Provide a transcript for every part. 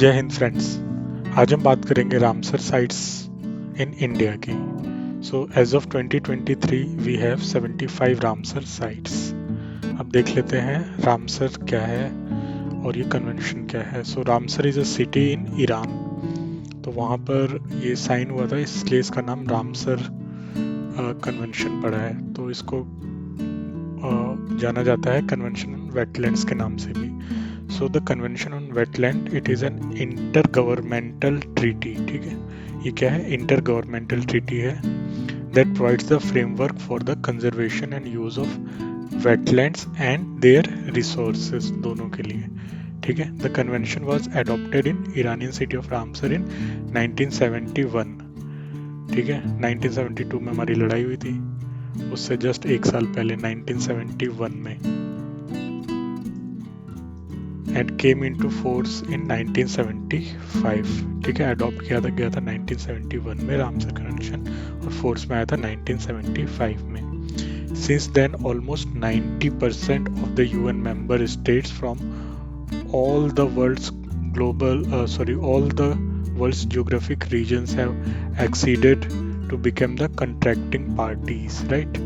जय हिंद फ्रेंड्स। आज हम बात करेंगे रामसर साइट्स इन इंडिया की। So as of 2023 we have 75 Ramsar sites. अब देख लेते हैं रामसर क्या है और ये कन्वेंशन क्या है। So Ramsar is a city in Iran. तो वहाँ पर ये साइन हुआ था, इसलिए इसका नाम रामसर कन्वेंशन पड़ा है। तो इसको जाना जाता है कन्वेंशन ऑन वेटलैंड्स के नाम से भी। So the convention on wetland it is an intergovernmental treaty. ठीक है, ये क्या है? इंटर गवर्नमेंटल ट्रीटी है that provides the framework for the conservation and use of wetlands and their resources दोनों के लिए। ठीक है, the convention was adopted in Iranian city of Ramsar in 1971। ठीक है, 1972 में हमारी लड़ाई हुई थी, उससे जस्ट एक साल पहले 1971 में, and came into force in 1975। ठीक है, अडॉप्ट किया था गया था 1971 में रामसर कन्वेंशन और फोर्स में आया था 1975 में। Since then, almost 90% of the UN member states from all the world's geographic regions have acceded to become the contracting parties, right?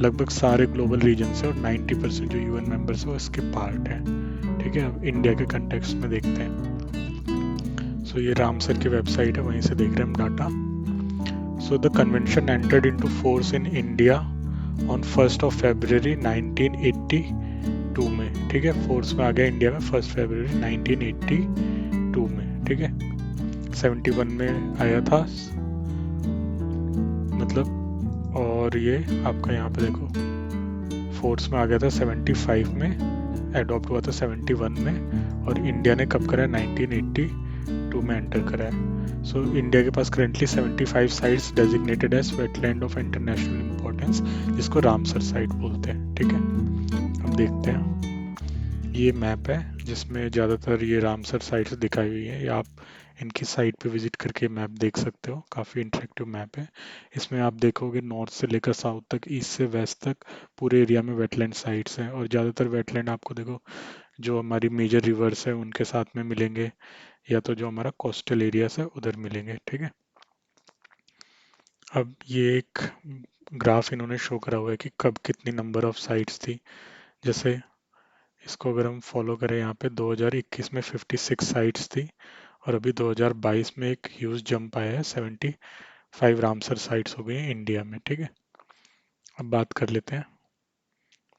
लगभग सारे ग्लोबल रीजन से और 90% जो यूएन मेंबर्स है वो इसके पार्ट है। ठीक है, अब इंडिया के कंटेक्स्ट में देखते हैं। सो ये रामसर की वेबसाइट है, वहीं से देख रहे हैं हम data. So the convention entered into force in India on 1 फरवरी 1982 में। ठीक है, फोर्स में आ गया इंडिया में 1 फरवरी 1982 में। ठीक है, 71 में आया था मतलब, और ये आपका यहाँ पे देखो फोर्स में आ गया था 75 में, एडॉप्ट हुआ था 71 में, और इंडिया ने कब करा है? 1982 में एंटर करा है। सो इंडिया के पास currently 75 sites designated as wetland of international importance, जिसको रामसर साइट बोलते हैं। ठीक है, अब देखते हैं। ये मैप है जिसमें ज़्यादातर ये रामसर साइट्स दिखाई हुई है, या आप इनकी साइट पे विजिट करके मैप देख सकते हो। काफ़ी इंटरेक्टिव मैप है। इसमें आप देखोगे नॉर्थ से लेकर साउथ तक, ईस्ट से वेस्ट तक पूरे एरिया में वेटलैंड साइट्स हैं, और ज़्यादातर वेटलैंड आपको देखो जो हमारी मेजर रिवर्स है उनके साथ में मिलेंगे, या तो जो हमारा कोस्टल एरियाज है उधर मिलेंगे। ठीक है, अब ये एक ग्राफ इन्होंने शो करा हुआ है कि कब कितनी नंबर ऑफ साइट्स थी। जैसे इसको अगर हम फॉलो करें, यहाँ पे 2021 में 56 साइट्स थी, और अभी 2022 में एक ह्यूज जंप आया है, 75 रामसर साइट्स हो गई हैं इंडिया में। ठीक है, अब बात कर लेते हैं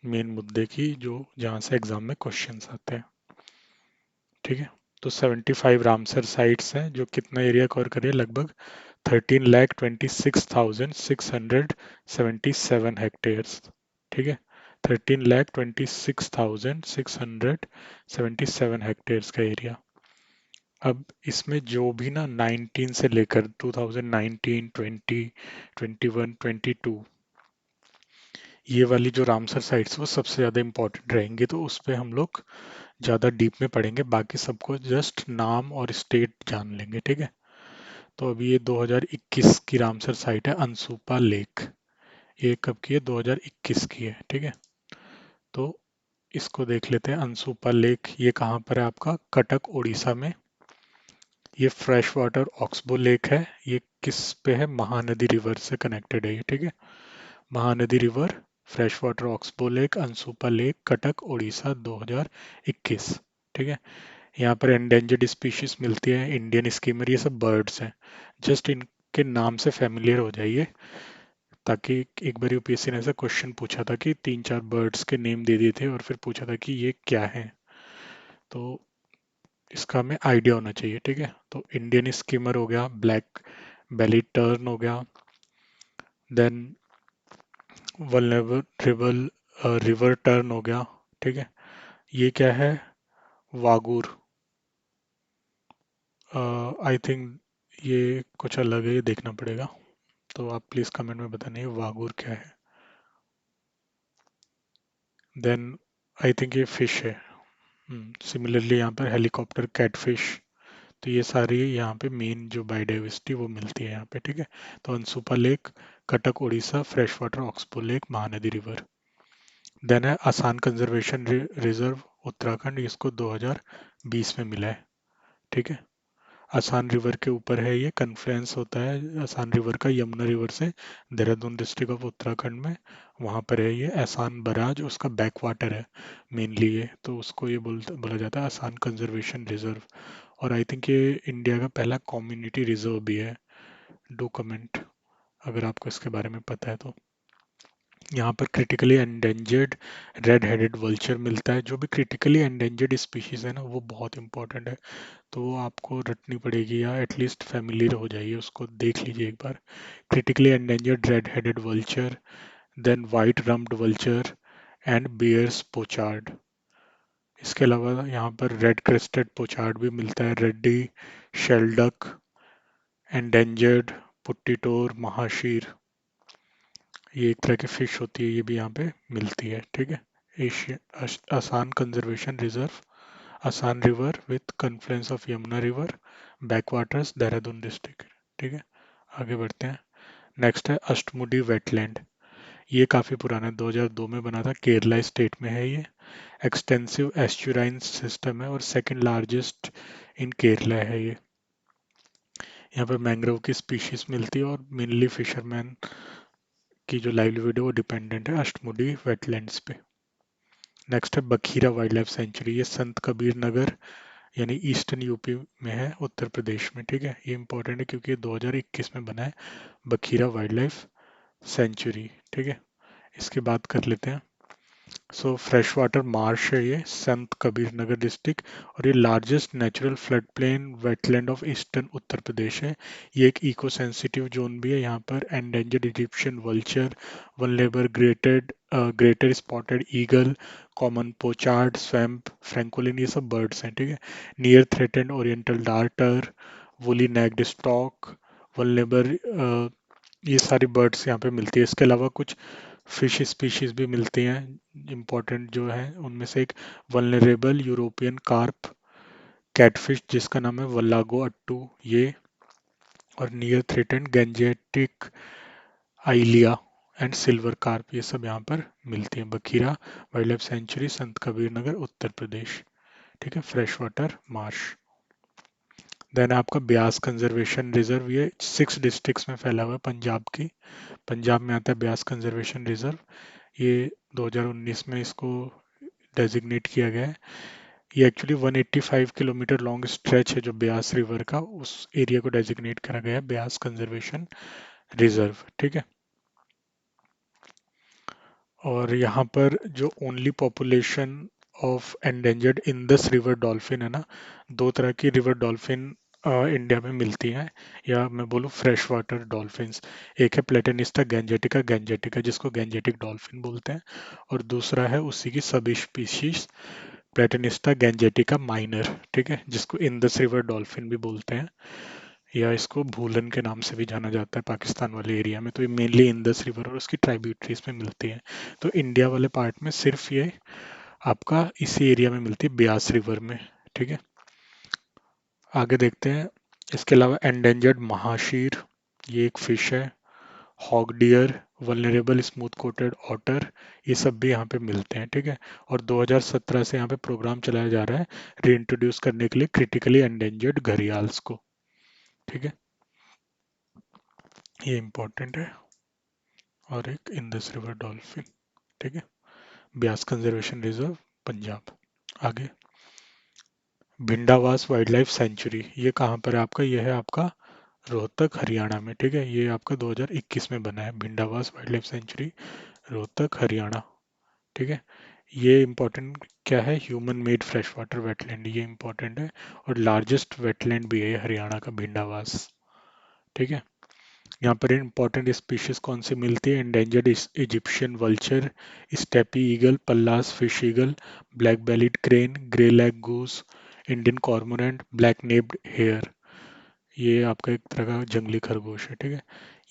मेन मुद्दे की, जो जहाँ से एग्जाम में क्वेश्चंस आते हैं। ठीक है, तो 75 रामसर साइट्स हैं जो कितना एरिया कवर कर रही है? लगभग 13,26,677 हेक्टेयर्स। ठीक है, 13,26,677 हेक्टेयर्स का एरिया। अब इसमें जो भी ना 19 से लेकर 2019, 20, 21, 22, ये वाली जो रामसर साइट्स वो सबसे ज़्यादा इंपॉर्टेंट रहेंगी, तो उस पर हम लोग ज़्यादा डीप में पढ़ेंगे। बाकी सबको जस्ट नाम और स्टेट जान लेंगे। ठीक है, तो अभी ये 2021 की रामसर साइट है, अनसुपा लेक। ये कब की है? 2021 की है। ठीक है, तो इसको देख लेते हैं। अनसुपा लेक ये कहाँ पर है? आपका कटक उड़ीसा में। ये फ्रेश वाटर ऑक्सबो लेक है। ये किस पे है? महानदी रिवर से कनेक्टेड है ये। ठीक है, Mahanadi river, fresh water oxbow lake, Ansupa lake, Cuttack Orissa, 2021। ठीक है, यहाँ पर एंडेंजर्ड स्पीशीज मिलती है, इंडियन स्कीमर, ये सब बर्ड्स हैं। जस्ट इनके नाम से फेमिलियर हो जाइए, ताकि एक बार यूपीएससी ने ऐसा क्वेश्चन पूछा था कि 3-4 बर्ड्स के नेम दे दिए थे और फिर पूछा था कि ये क्या है, तो इसका हमें आइडिया होना चाहिए। ठीक है, तो इंडियन स्कीमर हो गया, ब्लैक बेली टर्न हो गया, देन वल्नरेबल रिवर टर्न हो गया। ठीक है, ये क्या है? वागुर। आई थिंक ये कुछ अलग है, ये देखना पड़ेगा, तो आप प्लीज़ कमेंट में बताना ये वागुर क्या है। देन आई थिंक ये फिश है। सिमिलरली यहाँ पर हेलीकॉप्टर कैटफिश। तो ये सारी यहाँ पे मेन जो बायोडाइवर्सिटी वो मिलती है यहाँ पे। ठीक है, तो Ansupa lake, Cuttack Orissa, fresh water oxbow lake, Mahanadi river. Then है आसान कंजर्वेशन रिजर्व उत्तराखंड, इसको 2020 में मिला है। ठीक है। आसान रिवर के ऊपर है, ये कन्फ्लुएंस होता है आसान रिवर का यमुना रिवर से, देहरादून डिस्ट्रिक्ट ऑफ उत्तराखंड में। वहाँ पर है ये आसान बराज, उसका बैक वाटर है मेनली ये, तो उसको ये बोला जाता है आसान कंजर्वेशन रिजर्व। और आई थिंक ये इंडिया का पहला कम्युनिटी रिजर्व भी है। डू कमेंट अगर आपको इसके बारे में पता है तो। यहाँ पर critically endangered red headed vulture मिलता है। जो भी क्रिटिकली एंडेंजर्ड स्पीशीज है ना, वो बहुत इंपॉर्टेंट है, तो वो आपको रटनी पड़ेगी या एटलीस्ट फेमिलियर हो जाइए, उसको देख लीजिए एक बार। Critically endangered red headed vulture, then white rumped vulture and Baer's pochard. इसके अलावा यहाँ पर रेड क्रेस्टेड पोचार्ड भी मिलता है, रेडी शेल्डक, एंडेंजर्ड पुट्टीटोर महाशीर। ये एक तरह की फिश होती है, ये भी यहाँ पे मिलती है, ठीक है। एशिया आसान कंजर्वेशन रिजर्व, आसान river with confluence of Yamuna river, backwaters Dehradun district, ठीक है। आगे बढ़ते हैं। नेक्स्ट है अष्टमुडी वेटलैंड। ये काफ़ी पुराना है, 2002 में बना था, केरला स्टेट में है ये। एक्सटेंसिव एस्चुराइन सिस्टम है और सेकंड लार्जेस्ट इन केरला है ये। यहाँ पे मैंग्रोव की स्पीशीज मिलती है और मेनली फिशरमैन की जो लाइवलीहुड है वो डिपेंडेंट है अष्टमुडी वेटलैंड्स पे। नेक्स्ट है बखीरा वाइल्ड लाइफ सेंचुरी। ये संत कबीर नगर यानी ईस्टर्न यूपी में है, उत्तर प्रदेश में, ठीक है। ये इंपॉर्टेंट है क्योंकि ये 2021 में बना है, बखीरा वाइल्ड लाइफ सेंचुरी, ठीक है। इसकी बात कर लेते हैं। सो फ्रेश वाटर मार्श है ये, संत कबीर नगर डिस्ट्रिक्ट, और ये largest natural flood plain wetland of eastern Uttar Pradesh है। ये एक इको सेंसिटिव जोन भी है। यहाँ पर endangered Egyptian vulture, vulnerable greater spotted eagle, common pochard, swamp francolin, ये सब बर्ड्स हैं, ठीक है। Near threatened oriental darter, woolly necked stork, vulnerable, ये सारी बर्ड्स यहाँ पे मिलती है। इसके अलावा कुछ फिश स्पीशीज भी मिलती हैं इंपॉर्टेंट जो है, उनमें से एक वल्नरेबल यूरोपियन कार्प कैटफिश जिसका नाम है वल्लागो अट्टू ये, और near threatened Gangetic ailia and silver carp, ये सब यहाँ पर मिलती हैं। बखीरा वाइल्ड लाइफ सेंचुरी, संत कबीर नगर, उत्तर प्रदेश, ठीक है। Fresh water Marsh. देन आपका ब्यास कंजर्वेशन रिजर्व, ये 6 डिस्ट्रिक्ट्स में फैला हुआ है पंजाब की। पंजाब में आता है ब्यास कंजर्वेशन रिजर्व। ये 2019 में इसको डेजिग्नेट किया गया है। ये एक्चुअली 185 किलोमीटर लॉन्ग स्ट्रेच है जो ब्यास रिवर का, उस एरिया को डेजिग्नेट करा गया है ब्यास कंजर्वेशन रिजर्व, ठीक है। और यहाँ पर जो only population of endangered Indus river dolphin है ना, दो तरह की रिवर डॉल्फिन इंडिया में मिलती हैं, या मैं बोलूँ फ्रेश वाटर डॉल्फिन्स। एक है प्लेटेनिस्टा गैंजेटिका गैंजेटिका, जिसको गैंजेटिक डॉल्फिन बोलते हैं, और दूसरा है उसी की सब स्पीशीज प्लेटेनिस्टा गैंजेटिका माइनर, ठीक है, जिसको इंडस रिवर डॉल्फिन भी बोलते हैं, या इसको भूलन के नाम से भी जाना जाता है पाकिस्तान वाले एरिया में। तो ये मेनली इंडस रिवर और उसकी ट्राइब्यूटरीज में मिलती है। तो इंडिया वाले पार्ट में सिर्फ ये आपका इसी एरिया में मिलती है, ब्यास रिवर में, ठीक है। आगे देखते हैं। इसके अलावा एंडेंजर्ड महाशीर, ये एक फिश है। Hog deer, vulnerable smooth coated otter, ये सब भी यहाँ पे मिलते हैं, ठीक है। और 2017 से यहाँ पे प्रोग्राम चलाया जा रहा है रीइंट्रोड्यूस करने के लिए क्रिटिकली एंडेंजर्ड घड़ियाल्स को, ठीक है। ये इंपॉर्टेंट है। और एक इंडस रिवर डॉल्फिन, ठीक है। Beas conservation reserve Punjab. आगे भिंडावास वाइल्ड लाइफ सेंचुरी, ये कहाँ पर है आपका? ये है आपका रोहतक हरियाणा में, ठीक है। ये आपका 2021 में बना है, Bhindawas wild life century, Rohtak Haryana, ठीक है। ये इंपॉर्टेंट क्या है? Human made fresh water wetland, ये इंपॉर्टेंट है। और लार्जेस्ट वेटलैंड भी है ये हरियाणा का, भिंडावास, ठीक है। यहाँ पर इंपॉर्टेंट स्पीशीज कौन सी मिलती है? Endangered Egyptian vulture, steppe eagle, Pallas fish eagle, black bellied crane, greylag goose, Indian cormorant, black naped hare, ये आपका एक तरह का जंगली खरगोश है, ठीक है।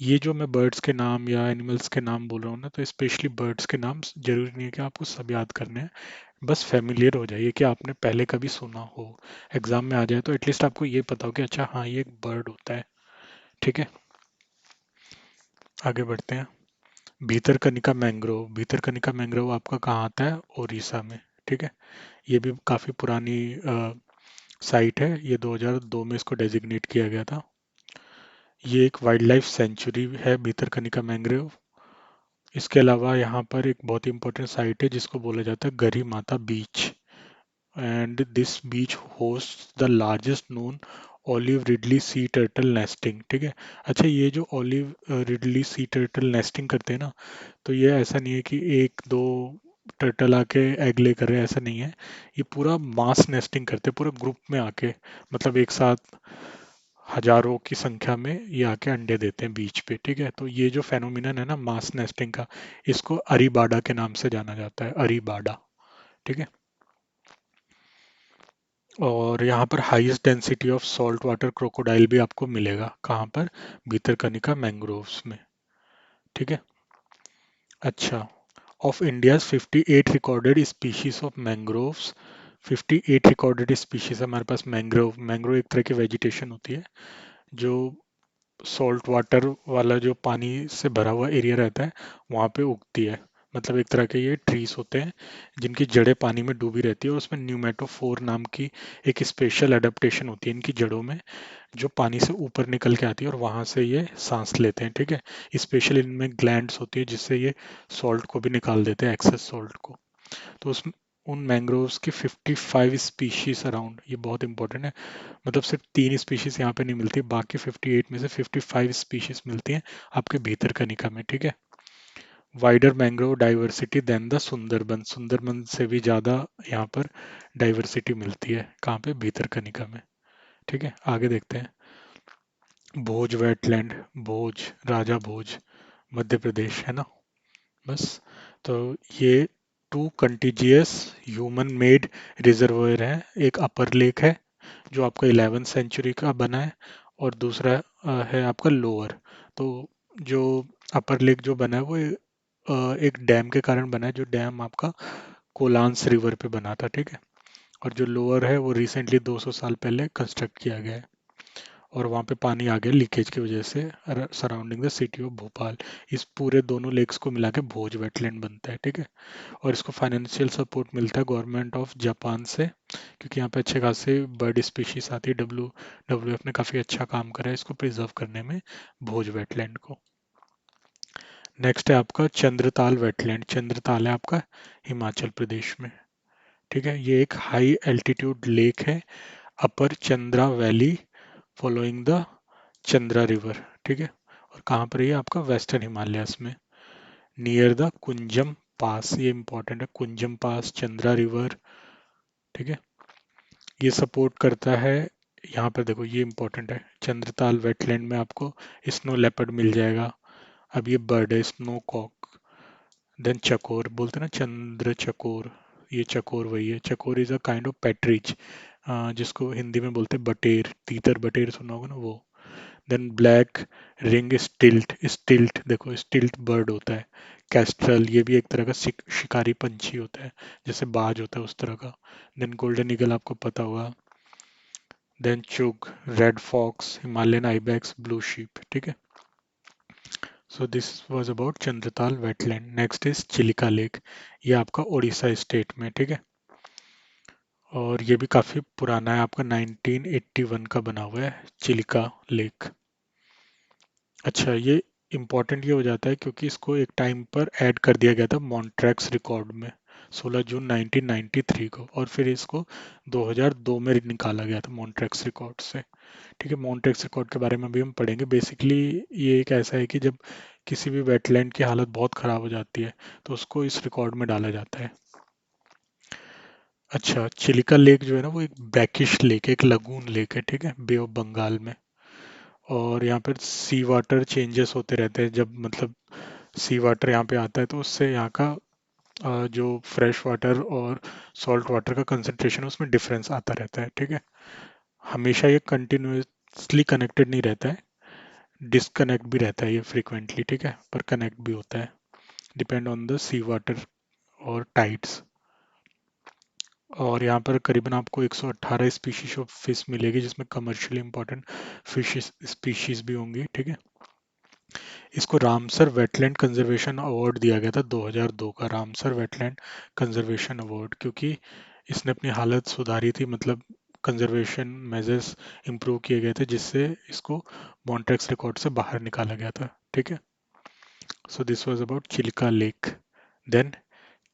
ये जो मैं बर्ड्स के नाम या एनिमल्स के नाम बोल रहा हूँ ना, तो स्पेशली बर्ड्स के नाम जरूरी नहीं है कि आपको सब याद करने हैं, बस फेमिलियर हो जाइए कि आपने पहले कभी सुना हो, एग्जाम में आ जाए तो एटलीस्ट आपको ये पता हो कि अच्छा हाँ ये एक बर्ड होता है, ठीक है। आगे बढ़ते हैं। भीतरकनिका मैंग्रोव, भीतरकनिका मैंग्रोव आपका कहाँ आता है? उड़ीसा में, ठीक है। ये भी काफ़ी पुरानी साइट है, ये 2002 में इसको डेजिग्नेट किया गया था। ये एक वाइल्ड लाइफ सेंचुरी है, भितरकनिका मैंग्रोव। इसके अलावा यहाँ पर एक बहुत ही इंपॉर्टेंट साइट है जिसको बोला जाता है Gahirmatha beach, and this beach host the largest known olive ridley sea turtle nesting. ठीक है। अच्छा, ये जो olive ridley sea turtle nesting करते हैं ना, तो ये ऐसा नहीं है कि एक दो टर्टल आके एग ले कर रहे हैं, ऐसा नहीं है। ये पूरा मास नेस्टिंग करते हैं, पूरा ग्रुप में आके, मतलब एक साथ हजारों की संख्या में ये आके अंडे देते हैं बीच पे। ठीक है। तो ये जो फेनोमिनन है ना मास नेस्टिंग का, इसको अरीबाडा के नाम से जाना जाता है, अरीबाडा। ठीक है। और यहाँ पर highest density of salt water crocodile भी आपको मिलेगा, कहाँ पर? भितरकनिका मैंग्रोव्स में। ठीक है। अच्छा, of India's 58 recorded species of mangroves, 58 recorded species हमारे पास मैंग्रोव। मैंग्रोव एक तरह की वेजिटेशन होती है जो सॉल्ट वाटर वाला जो पानी से भरा हुआ एरिया रहता है वहाँ पे उगती है। मतलब एक तरह के ये ट्रीज होते हैं जिनकी जड़ें पानी में डूबी रहती है, और उसमें न्यूमेटोफोर नाम की एक स्पेशल अडेप्टेशन होती है इनकी जड़ों में, जो पानी से ऊपर निकल के आती है और वहां से ये सांस लेते हैं। ठीक है। स्पेशल इनमें ग्लैंड्स होती है जिससे ये सॉल्ट को भी निकाल देते हैं, एक्सेस सॉल्ट को। तो उस उन मैंग्रोव्स की 55 स्पीशीज अराउंड, ये बहुत इंपॉर्टेंट है। मतलब सिर्फ 3 स्पीशीज यहाँ पे नहीं मिलती, बाकी 58 में से 55 स्पीशीज मिलती हैं आपके भीतरकनिका में। ठीक है। Wider mangrove diversity than the Sundarban, Sundarban से भी ज़्यादा यहाँ पर डाइवर्सिटी मिलती है, कहाँ पे? भीतरकनिका में। ठीक है। आगे देखते हैं। भोज वेटलैंड, भोज, राजा भोज, मध्य प्रदेश है ना। बस। तो ये टू कंटिजियस ह्यूमन मेड रिजर्वोयर है। एक अपर लेक है जो आपका 11th सेंचुरी का बना है, और दूसरा है आपका लोअर। तो जो अपर लेक जो बना है वो एक डैम के कारण बना है, जो डैम आपका कोलांस रिवर पे बना था। ठीक है। और जो लोअर है वो रिसेंटली 200 साल पहले कंस्ट्रक्ट किया गया है, और वहाँ पे पानी आ गया लीकेज की वजह से surrounding the city of Bhopal. इस पूरे दोनों लेक्स को मिला के भोज वेटलैंड बनता है। ठीक है। और इसको फाइनेंशियल सपोर्ट मिलता है गवर्नमेंट ऑफ जापान से, क्योंकि यहाँ पे अच्छे खासे बर्ड स्पीशीज आती है। WWF ने काफ़ी अच्छा काम करा है इसको प्रिजर्व करने में, भोज वेटलैंड को। नेक्स्ट है आपका चंद्रताल वेटलैंड। चंद्रताल है आपका हिमाचल प्रदेश में। ठीक है। ये एक हाई एल्टीट्यूड लेक है, upper Chandra valley, following the Chandra river. ठीक है। और कहाँ पर ये आपका? वेस्टर्न हिमालयस में, नियर द कुंजम पास। ये इंपॉर्टेंट है, कुंजम पास, चंद्रा रिवर। ठीक है। ये सपोर्ट करता है, यहाँ पर देखो ये इंपॉर्टेंट है, चंद्रताल वेटलैंड में आपको स्नो लेपर्ड मिल जाएगा। अब ये बर्ड है स्नो कॉक। देन चकोर, बोलते हैं ना चंद्र चकोर, ये चकोर वही है। चकोर इज अ काइंड ऑफ पैट्रिज, जिसको हिंदी में बोलते हैं बटेर, तीतर बटेर सुना होगा ना वो। देन ब्लैक रिंग स्टिल्ट, स्टिल्ट देखो स्टिल्ट बर्ड होता है। कैस्ट्रल, ये भी एक तरह का शिकारी पंछी होता है, जैसे बाज होता है उस तरह का। देन गोल्डन ईगल आपको पता होगा। Then chough, red fox, Himalayan ibex, blue sheep. ठीक है। So this was about Chandratal wetland. Next is Chilika lake, ये आपका उड़ीसा स्टेट में। ठीक है। और ये भी काफ़ी पुराना है, आपका 1981 का बना हुआ है चिलिका लेक। अच्छा, ये इम्पोर्टेंट ये हो जाता है क्योंकि इसको एक टाइम पर ऐड कर दिया गया था मॉन्ट्रैक्स रिकॉर्ड में, 16 जून 1993 को, और फिर इसको 2002 में निकाला गया था मॉन्ट्रैक्स रिकॉर्ड से। ठीक है। मॉन्ट्रैक्स रिकॉर्ड के बारे में भी हम पढ़ेंगे। बेसिकली ये एक ऐसा है कि जब किसी भी वेटलैंड की हालत बहुत ख़राब हो जाती है तो उसको इस रिकॉर्ड में डाला जाता है। अच्छा, चिलिका लेक जो है ना वो एक ब्रैकिश लेक, एक लगून लेक है। ठीक है। बे ऑफ बंगाल में। और यहाँ पर सी वाटर चेंजेस होते रहते हैं, जब मतलब सी वाटर यहाँ पे आता है तो उससे यहाँ का जो फ्रेश वाटर और सॉल्ट वाटर का कंसंट्रेशन है उसमें डिफरेंस आता रहता है। ठीक है। हमेशा ये कंटिन्यूसली कनेक्टेड नहीं रहता है, डिस्कनेक्ट भी रहता है ये फ्रीक्वेंटली। ठीक है। पर कनेक्ट भी होता है, depend on the sea water और टाइड्स। और यहाँ पर करीबन आपको 118 स्पीशीज ऑफ फिश मिलेगी, जिसमें कमर्शियली इंपॉर्टेंट फिश स्पीशीज भी होंगी। ठीक है। इसको रामसर वेटलैंड कंजर्वेशन अवार्ड दिया गया था 2002 का, रामसर वेटलैंड कंजर्वेशन अवार्ड, क्योंकि इसने अपनी हालत सुधारी थी, मतलब कंजर्वेशन मेजर्स इम्प्रूव किए गए थे जिससे इसको मॉन्ट्रेक्स रिकॉर्ड से बाहर निकाला गया था। ठीक है, so this was about Chilka lake. Then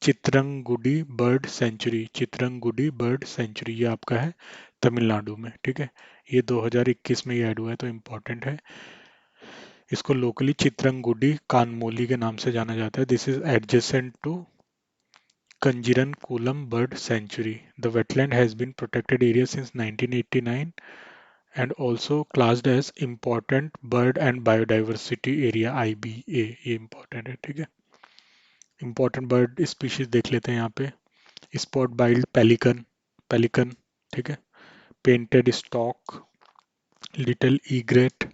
Chitrangudi bird sanctuary, Chitrangudi bird sanctuary ये आपका है तमिलनाडु में। ठीक है, ये 2021 में ही ऐड हुआ है तो इम्पोर्टेंट है। इसको लोकली चित्रंगुडी कानमोली के नाम से जाना जाता है। This is adjacent to Kanjirankulam Bird Sanctuary. The wetland has been protected area since 1989 and also classed as Important Bird and Biodiversity Area IBA। ये important है। ठीक है, Important Bird species देख लेते हैं यहाँ पे। स्पॉट बाइल्ड पेलिकन, पेलिकन, ठीक है, painted stock, little egret,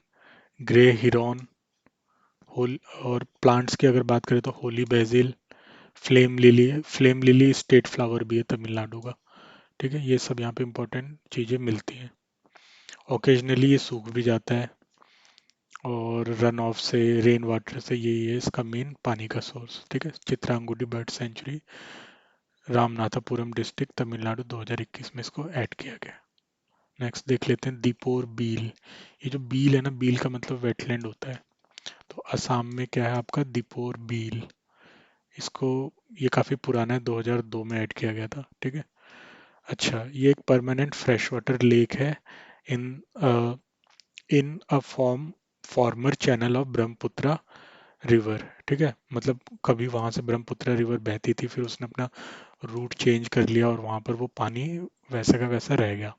grey heron, whole, और प्लांट्स की अगर बात करें तो holy basil, flame lily, flame lily state flower भी है तमिलनाडु का। ठीक है, ये सब यहाँ पे इंपॉर्टेंट चीज़ें मिलती हैं। ओकेजनली ये सूख भी जाता है और रन ऑफ से, रेन वाटर से, ये है इसका मेन पानी का सोर्स। ठीक है, Chitrangudi bird sanctuary, रामनाथापुरम district, Tamil Nadu, 2021 में इसको ऐड किया गया। नेक्स्ट देख लेते हैं दीपोर बील। ये जो बील है ना, बील का मतलब वेटलैंड होता है। तो असम में क्या है आपका दीपोर बील, इसको, ये काफ़ी पुराना है, 2002 में ऐड किया गया था। ठीक है, अच्छा, ये एक परमानेंट फ्रेश वाटर लेक है in in a former channel of Brahmaputra river. ठीक है, मतलब कभी वहां से ब्रह्मपुत्रा रिवर बहती थी, फिर उसने अपना रूट चेंज कर लिया और वहां पर वो पानी वैसा का वैसा रह गया।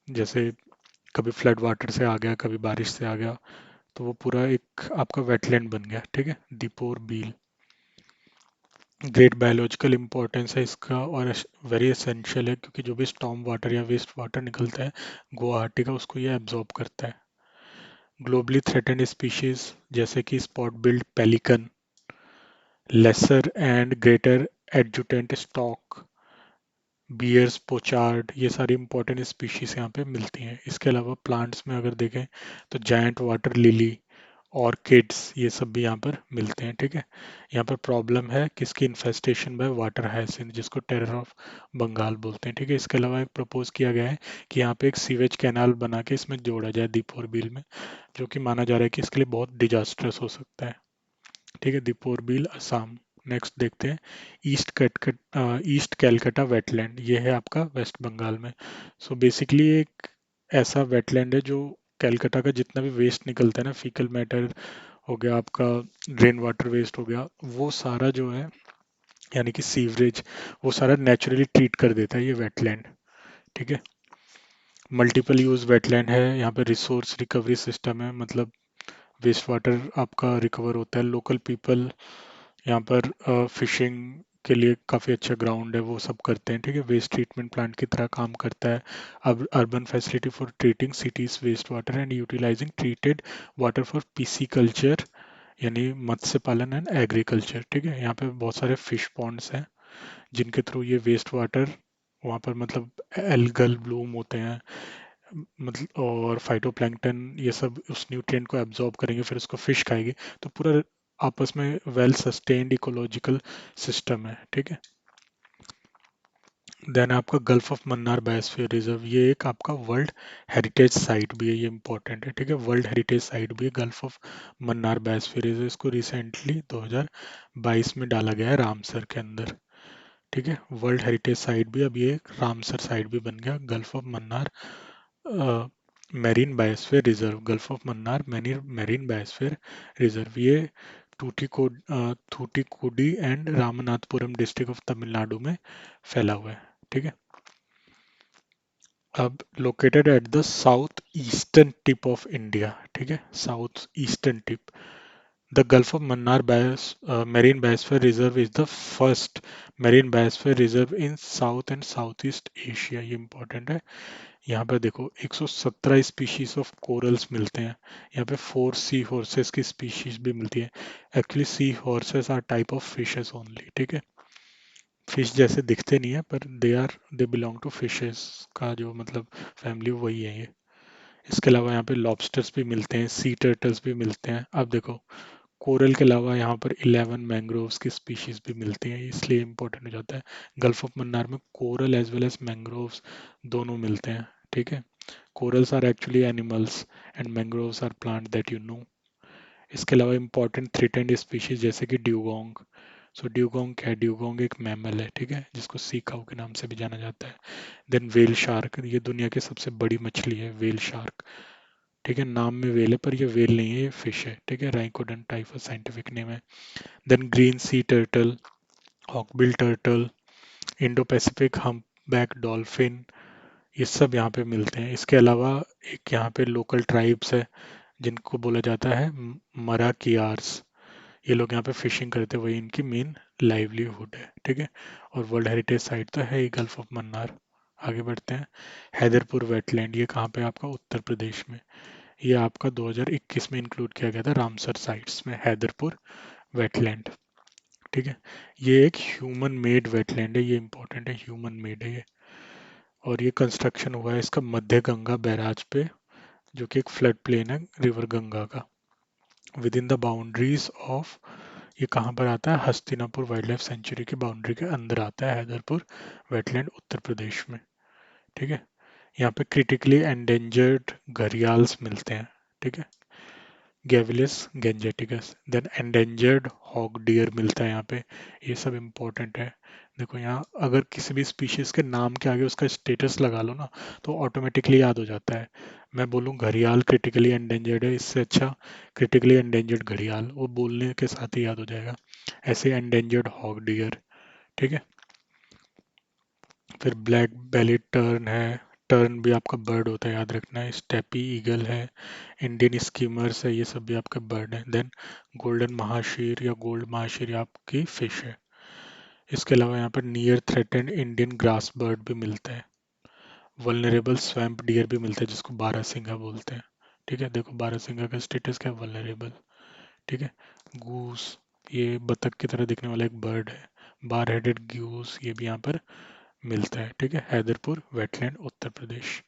जैसे कभी फ्लड वाटर से आ गया, कभी बारिश से आ गया, तो वो पूरा एक आपका वेटलैंड बन गया। ठीक है, दीपोर बील, ग्रेट बायोलॉजिकल इंपॉर्टेंस है इसका और वेरी एसेंशियल है क्योंकि जो भी स्टॉर्म वाटर या वेस्ट वाटर निकलता है गुवाहाटी का, उसको ये एब्जॉर्ब करता है। ग्लोबली थ्रेटेंड स्पीशीज जैसे कि spot billed pelican, lesser and greater adjutant stork, Baer's pochard, ये सारी इंपॉर्टेंट स्पीशीज यहाँ पे मिलती हैं। इसके अलावा प्लांट्स में अगर देखें तो जायंट वाटर लिली, ऑर्किड्स, ये सब भी यहाँ पर मिलते हैं। ठीक है, यहाँ पर प्रॉब्लम है किसकी, इन्फेस्टेशन बाय वाटर हायसिंथ, जिसको टेरर ऑफ बंगाल बोलते हैं। ठीक है, इसके अलावा एक प्रपोज किया गया है कि यहाँ पे एक सीवेज कैनाल बना के इसमें जोड़ा जाए दीपोर बिल में, जो कि माना जा रहा है कि इसके लिए बहुत डिजास्टर्स हो सकता है। ठीक है, दीपोर बिल असम। नेक्स्ट देखते हैं ईस्ट कैलकटा वेटलैंड, ये है आपका वेस्ट बंगाल में। सो बेसिकली एक ऐसा वेटलैंड है जो कैलकटा का जितना भी वेस्ट निकलता है ना, फीकल मैटर हो गया आपका, ड्रेन वाटर वेस्ट हो गया, वो सारा जो है, यानी कि सीवरेज, वो सारा नेचुरली ट्रीट कर देता है ये वेटलैंड। ठीक है, मल्टीपल यूज वेटलैंड है, यहाँ पे रिसोर्स रिकवरी सिस्टम है, मतलब वेस्ट वाटर आपका रिकवर होता है। लोकल पीपल यहाँ पर फिशिंग के लिए काफ़ी अच्छा ग्राउंड है, वो सब करते हैं। ठीक है, वेस्ट ट्रीटमेंट प्लांट की तरह काम करता है। अब urban facility for treating cities waste water and utilising treated water for pisciculture, यानी मत्स्य पालन एंड एग्रीकल्चर। ठीक है, यहाँ पे बहुत सारे फिश पॉन्ड्स हैं जिनके थ्रू ये वेस्ट वाटर वहाँ पर, मतलब एल्गल ब्लूम होते हैं, मतलब और फाइटोप्लैंक्टन, ये सब उस न्यूट्रिएंट को एब्जॉर्ब करेंगे, फिर उसको फिश खाएगी, तो पूरा आपस में वेल सस्टेन्ड इकोलॉजिकल सिस्टम है। ठीक है, देन आपका gulf of Mannar biosphere reserve, ये एक आपका वर्ल्ड हेरिटेज साइट भी है, ये इंपॉर्टेंट है। ठीक है, वर्ल्ड हेरिटेज साइट भी है gulf of Mannar biosphere reserve, इसको रिसेंटली 2022 में डाला गया है रामसर के अंदर। ठीक है, वर्ल्ड हेरिटेज साइट भी, अब ये रामसर साइट भी बन गया gulf of Mannar marine biosphere reserve, gulf of Mannar marine biosphere reserve, ये Thoothukudi and Ramanathapuram district of Tamil Nadu में फैला हुआ है। ठीक है, अब located at the south eastern tip of India. ठीक है, south eastern tip, the gulf of Mannar marine biosphere reserve is the first marine biosphere reserve in south and south east Asia, ये इंपॉर्टेंट है। यहाँ पर देखो 117 स्पीशीज ऑफ कोरल्स मिलते हैं। यहाँ पे 4 सी हॉर्सेस की स्पीशीज भी मिलती है। Actually sea horses are type of fishes only. ठीक है, फिश जैसे दिखते नहीं है पर दे बिलोंग टू फिशेस का जो मतलब फैमिली वही है ये। इसके अलावा यहाँ पे लॉबस्टर्स भी मिलते हैं, सी टर्टल्स भी मिलते हैं। अब देखो कोरल के अलावा यहाँ पर 11 मैंग्रोव्स की स्पीशीज भी मिलती हैं, इसलिए इम्पोर्टेंट हो जाता है। गल्फ ऑफ मन्नार में coral as well as mangroves दोनों मिलते हैं, ठीक है। Corals are actually animals and mangroves are plant that you know. इसके अलावा इम्पोर्टेंट थ्रेटेंड स्पीशीज जैसे कि ड्यूगोंग। सो ड्यूगोंग क्या है? ड्यूगोंग एक मैमल है, ठीक है, जिसको सी काऊ के नाम से भी जाना जाता है। देन वेल शार्क, ये दुनिया की सबसे बड़ी मछली है वेल शार्क, ठीक है। नाम में वेल है पर ये वेल नहीं है, ये फिश है, ठीक है। राइकोडन टाइफस साइंटिफिक नेम है। Then green sea turtle, hawksbill turtle, Indo Pacific humpback dolphin, ये सब यहाँ पे मिलते हैं। इसके अलावा एक यहाँ पे लोकल ट्राइब्स है जिनको बोला जाता है मराकियार्स। ये लोग यहाँ पे फिशिंग करते हैं, वही इनकी मेन लाइवलीहुड है, ठीक है। और वर्ल्ड हेरिटेज साइट तो है ही गल्फ ऑफ मन्नार। आगे बढ़ते हैं। हैदरपुर वेटलैंड, ये कहाँ पे है आपका? उत्तर प्रदेश में। ये आपका 2021 में इंक्लूड किया गया था रामसर साइट्स में, हैदरपुर वेटलैंड, ठीक है। ये एक ह्यूमन मेड वेटलैंड है, ये इंपॉर्टेंट है, ह्यूमन मेड है ये। और ये कंस्ट्रक्शन हुआ है इसका मध्य गंगा बैराज पे, जो कि एक फ्लड प्लेन है रिवर गंगा का, with in the boundaries of, ये कहाँ पर आता है? हस्तिनापुर वाइल्ड लाइफ सेंचुरी की बाउंड्री के अंदर आता है हैदरपुर वेटलैंड, उत्तर प्रदेश में, ठीक है। यहाँ पे क्रिटिकली एंडेंजर्ड घड़ियाल्स मिलते हैं, ठीक है, गैविलिस गेंजेटिकस। देन एंडेंजर्ड हॉग डियर मिलता है यहाँ पे, ये सब इम्पोर्टेंट है। देखो यहाँ अगर किसी भी स्पीशीज के नाम के आगे उसका स्टेटस लगा लो ना, तो ऑटोमेटिकली याद हो जाता है। मैं बोलूँ घड़ियाल क्रिटिकली एंडेंजर्ड है, इससे अच्छा क्रिटिकली एंडेंजर्ड घड़ियाल, वो बोलने के साथ ही याद हो जाएगा। ऐसे एंडेंजर्ड हॉग डियर, ठीक है। फिर ब्लैक बेलीड टर्न है, टर्न भी आपका बर्ड होता है, याद रखना है। स्टेपी ईगल है, इंडियन स्कीमर्स है, ये सब भी आपके बर्ड हैं। देन गोल्डन महाशीर या गोल्ड महाशीर आपकी फिश है। इसके अलावा यहाँ पर near threatened Indian grass bird भी मिलता है। वल्नरेबल स्वैम्प डियर भी मिलता है जिसको बारहसिंगा बोलते हैं, ठीक है। देखो बारहसिंगा का स्टेटस क्या है? वल्नरेबल, ठीक है। गूस, ये बतख की तरह दिखने वाला एक बर्ड है, बार हेडेड गूस, ये भी यहाँ पर मिलता है, ठीक है। हैदरपुर वेटलैंड, उत्तर प्रदेश।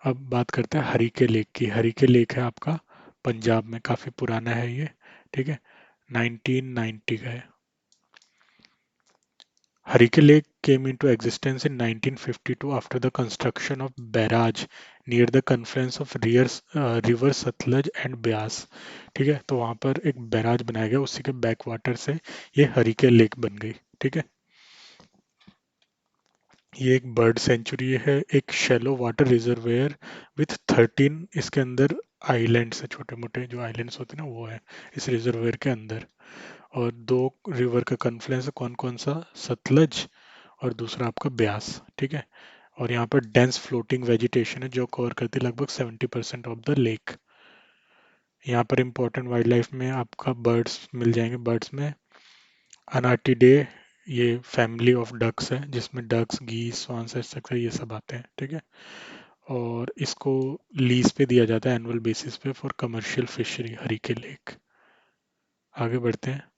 अब बात करते हैं हरीके लेक की। हरीके लेक है आपका पंजाब में, काफ़ी पुराना है ये, ठीक है, 1990 का है। Harike lake came into existence in 1952 after the construction of barrage near the confluence of river Sutlej and Beas, ठीक है। तो वहाँ पर एक बैराज बनाया गया, उसी के बैक वाटर से ये हरीके लेक बन गई, ठीक है। ये एक बर्ड सेंचुरी है, एक शैलो वाटर रिजर्वेयर विथ 13, इसके अंदर आइलैंड्स है, छोटे मोटे जो आइलैंड्स होते हैं ना वो है इस रिजर्वेयर के अंदर। और दो रिवर का कन्फ्लुएंस है, कौन कौन सा? सतलज और दूसरा आपका ब्यास, ठीक है। और यहाँ पर डेंस फ्लोटिंग वेजिटेशन है जो कवर करती है लगभग 70% ऑफ द लेक। यहाँ पर इंपॉर्टेंट वाइल्ड लाइफ में आपका बर्ड्स मिल जाएंगे। बर्ड्स में अनाटिडे, ये फैमिली ऑफ डक्स है जिसमें डक्स, गीस, स्वान्स एक्सेट्रा ये सब आते हैं, ठीक है। और इसको लीज पे दिया जाता है एनुअल बेसिस पे for commercial fishery, Harike lake. आगे बढ़ते हैं।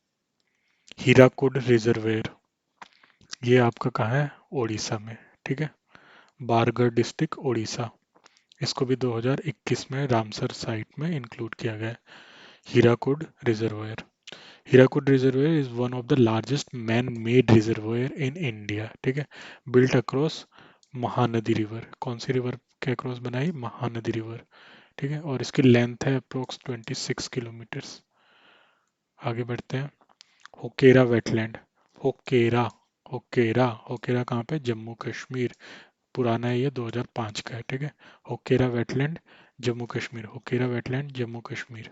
हीराकुड रिजर्वेयर, ये आपका कहाँ है? उड़ीसा में, ठीक है, बारगढ़ डिस्ट्रिक्ट उड़ीसा। इसको भी 2021 में रामसर साइट में इंक्लूड किया गया है। Hirakud reservoir, Hirakud reservoir is one of the largest man made reservoir in India, ठीक है, बिल्ट अक्रॉस महानदी रिवर। कौन सी रिवर के अक्रॉस बनाई? महानदी रिवर, ठीक है। और इसकी लेंथ है अप्रोक्स 26 किलोमीटर्स। आगे बढ़ते हैं। होकेरा वेटलैंड, होकेरा, होकेरा, होकेरा कहाँ पे? जम्मू कश्मीर। पुराना है ये, 2005 का है, ठीक है। Hokera wetland Jammu Kashmir, Hokera wetland Jammu Kashmir.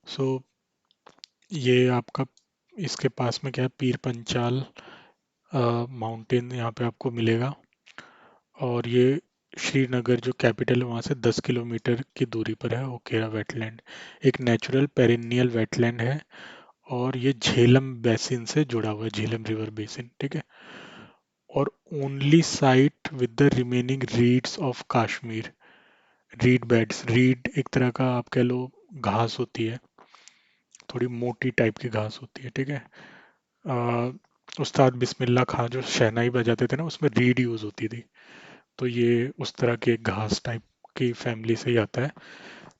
So ये आपका, इसके पास में क्या है? पीर पंचाल माउंटेन यहाँ पे आपको मिलेगा। और ये श्रीनगर जो कैपिटल है वहाँ से 10 किलोमीटर की दूरी पर है होकेरा वेटलैंड। एक नेचुरल पेरिनियल वेटलैंड है और ये झेलम बेसिन से जुड़ा हुआ है, झेलम रिवर बेसिन, ठीक है। और only site with the remaining reads of Kashmir, read beds, read एक तरह का आप कह लो घास होती है, थोड़ी मोटी टाइप की घास होती है, ठीक है। उस्ताद बिस्मिल्लाह खां जो शहनाई बजाते थे ना उसमें रीड यूज होती थी, तो ये उस तरह के घास टाइप की फैमिली से ही आता है।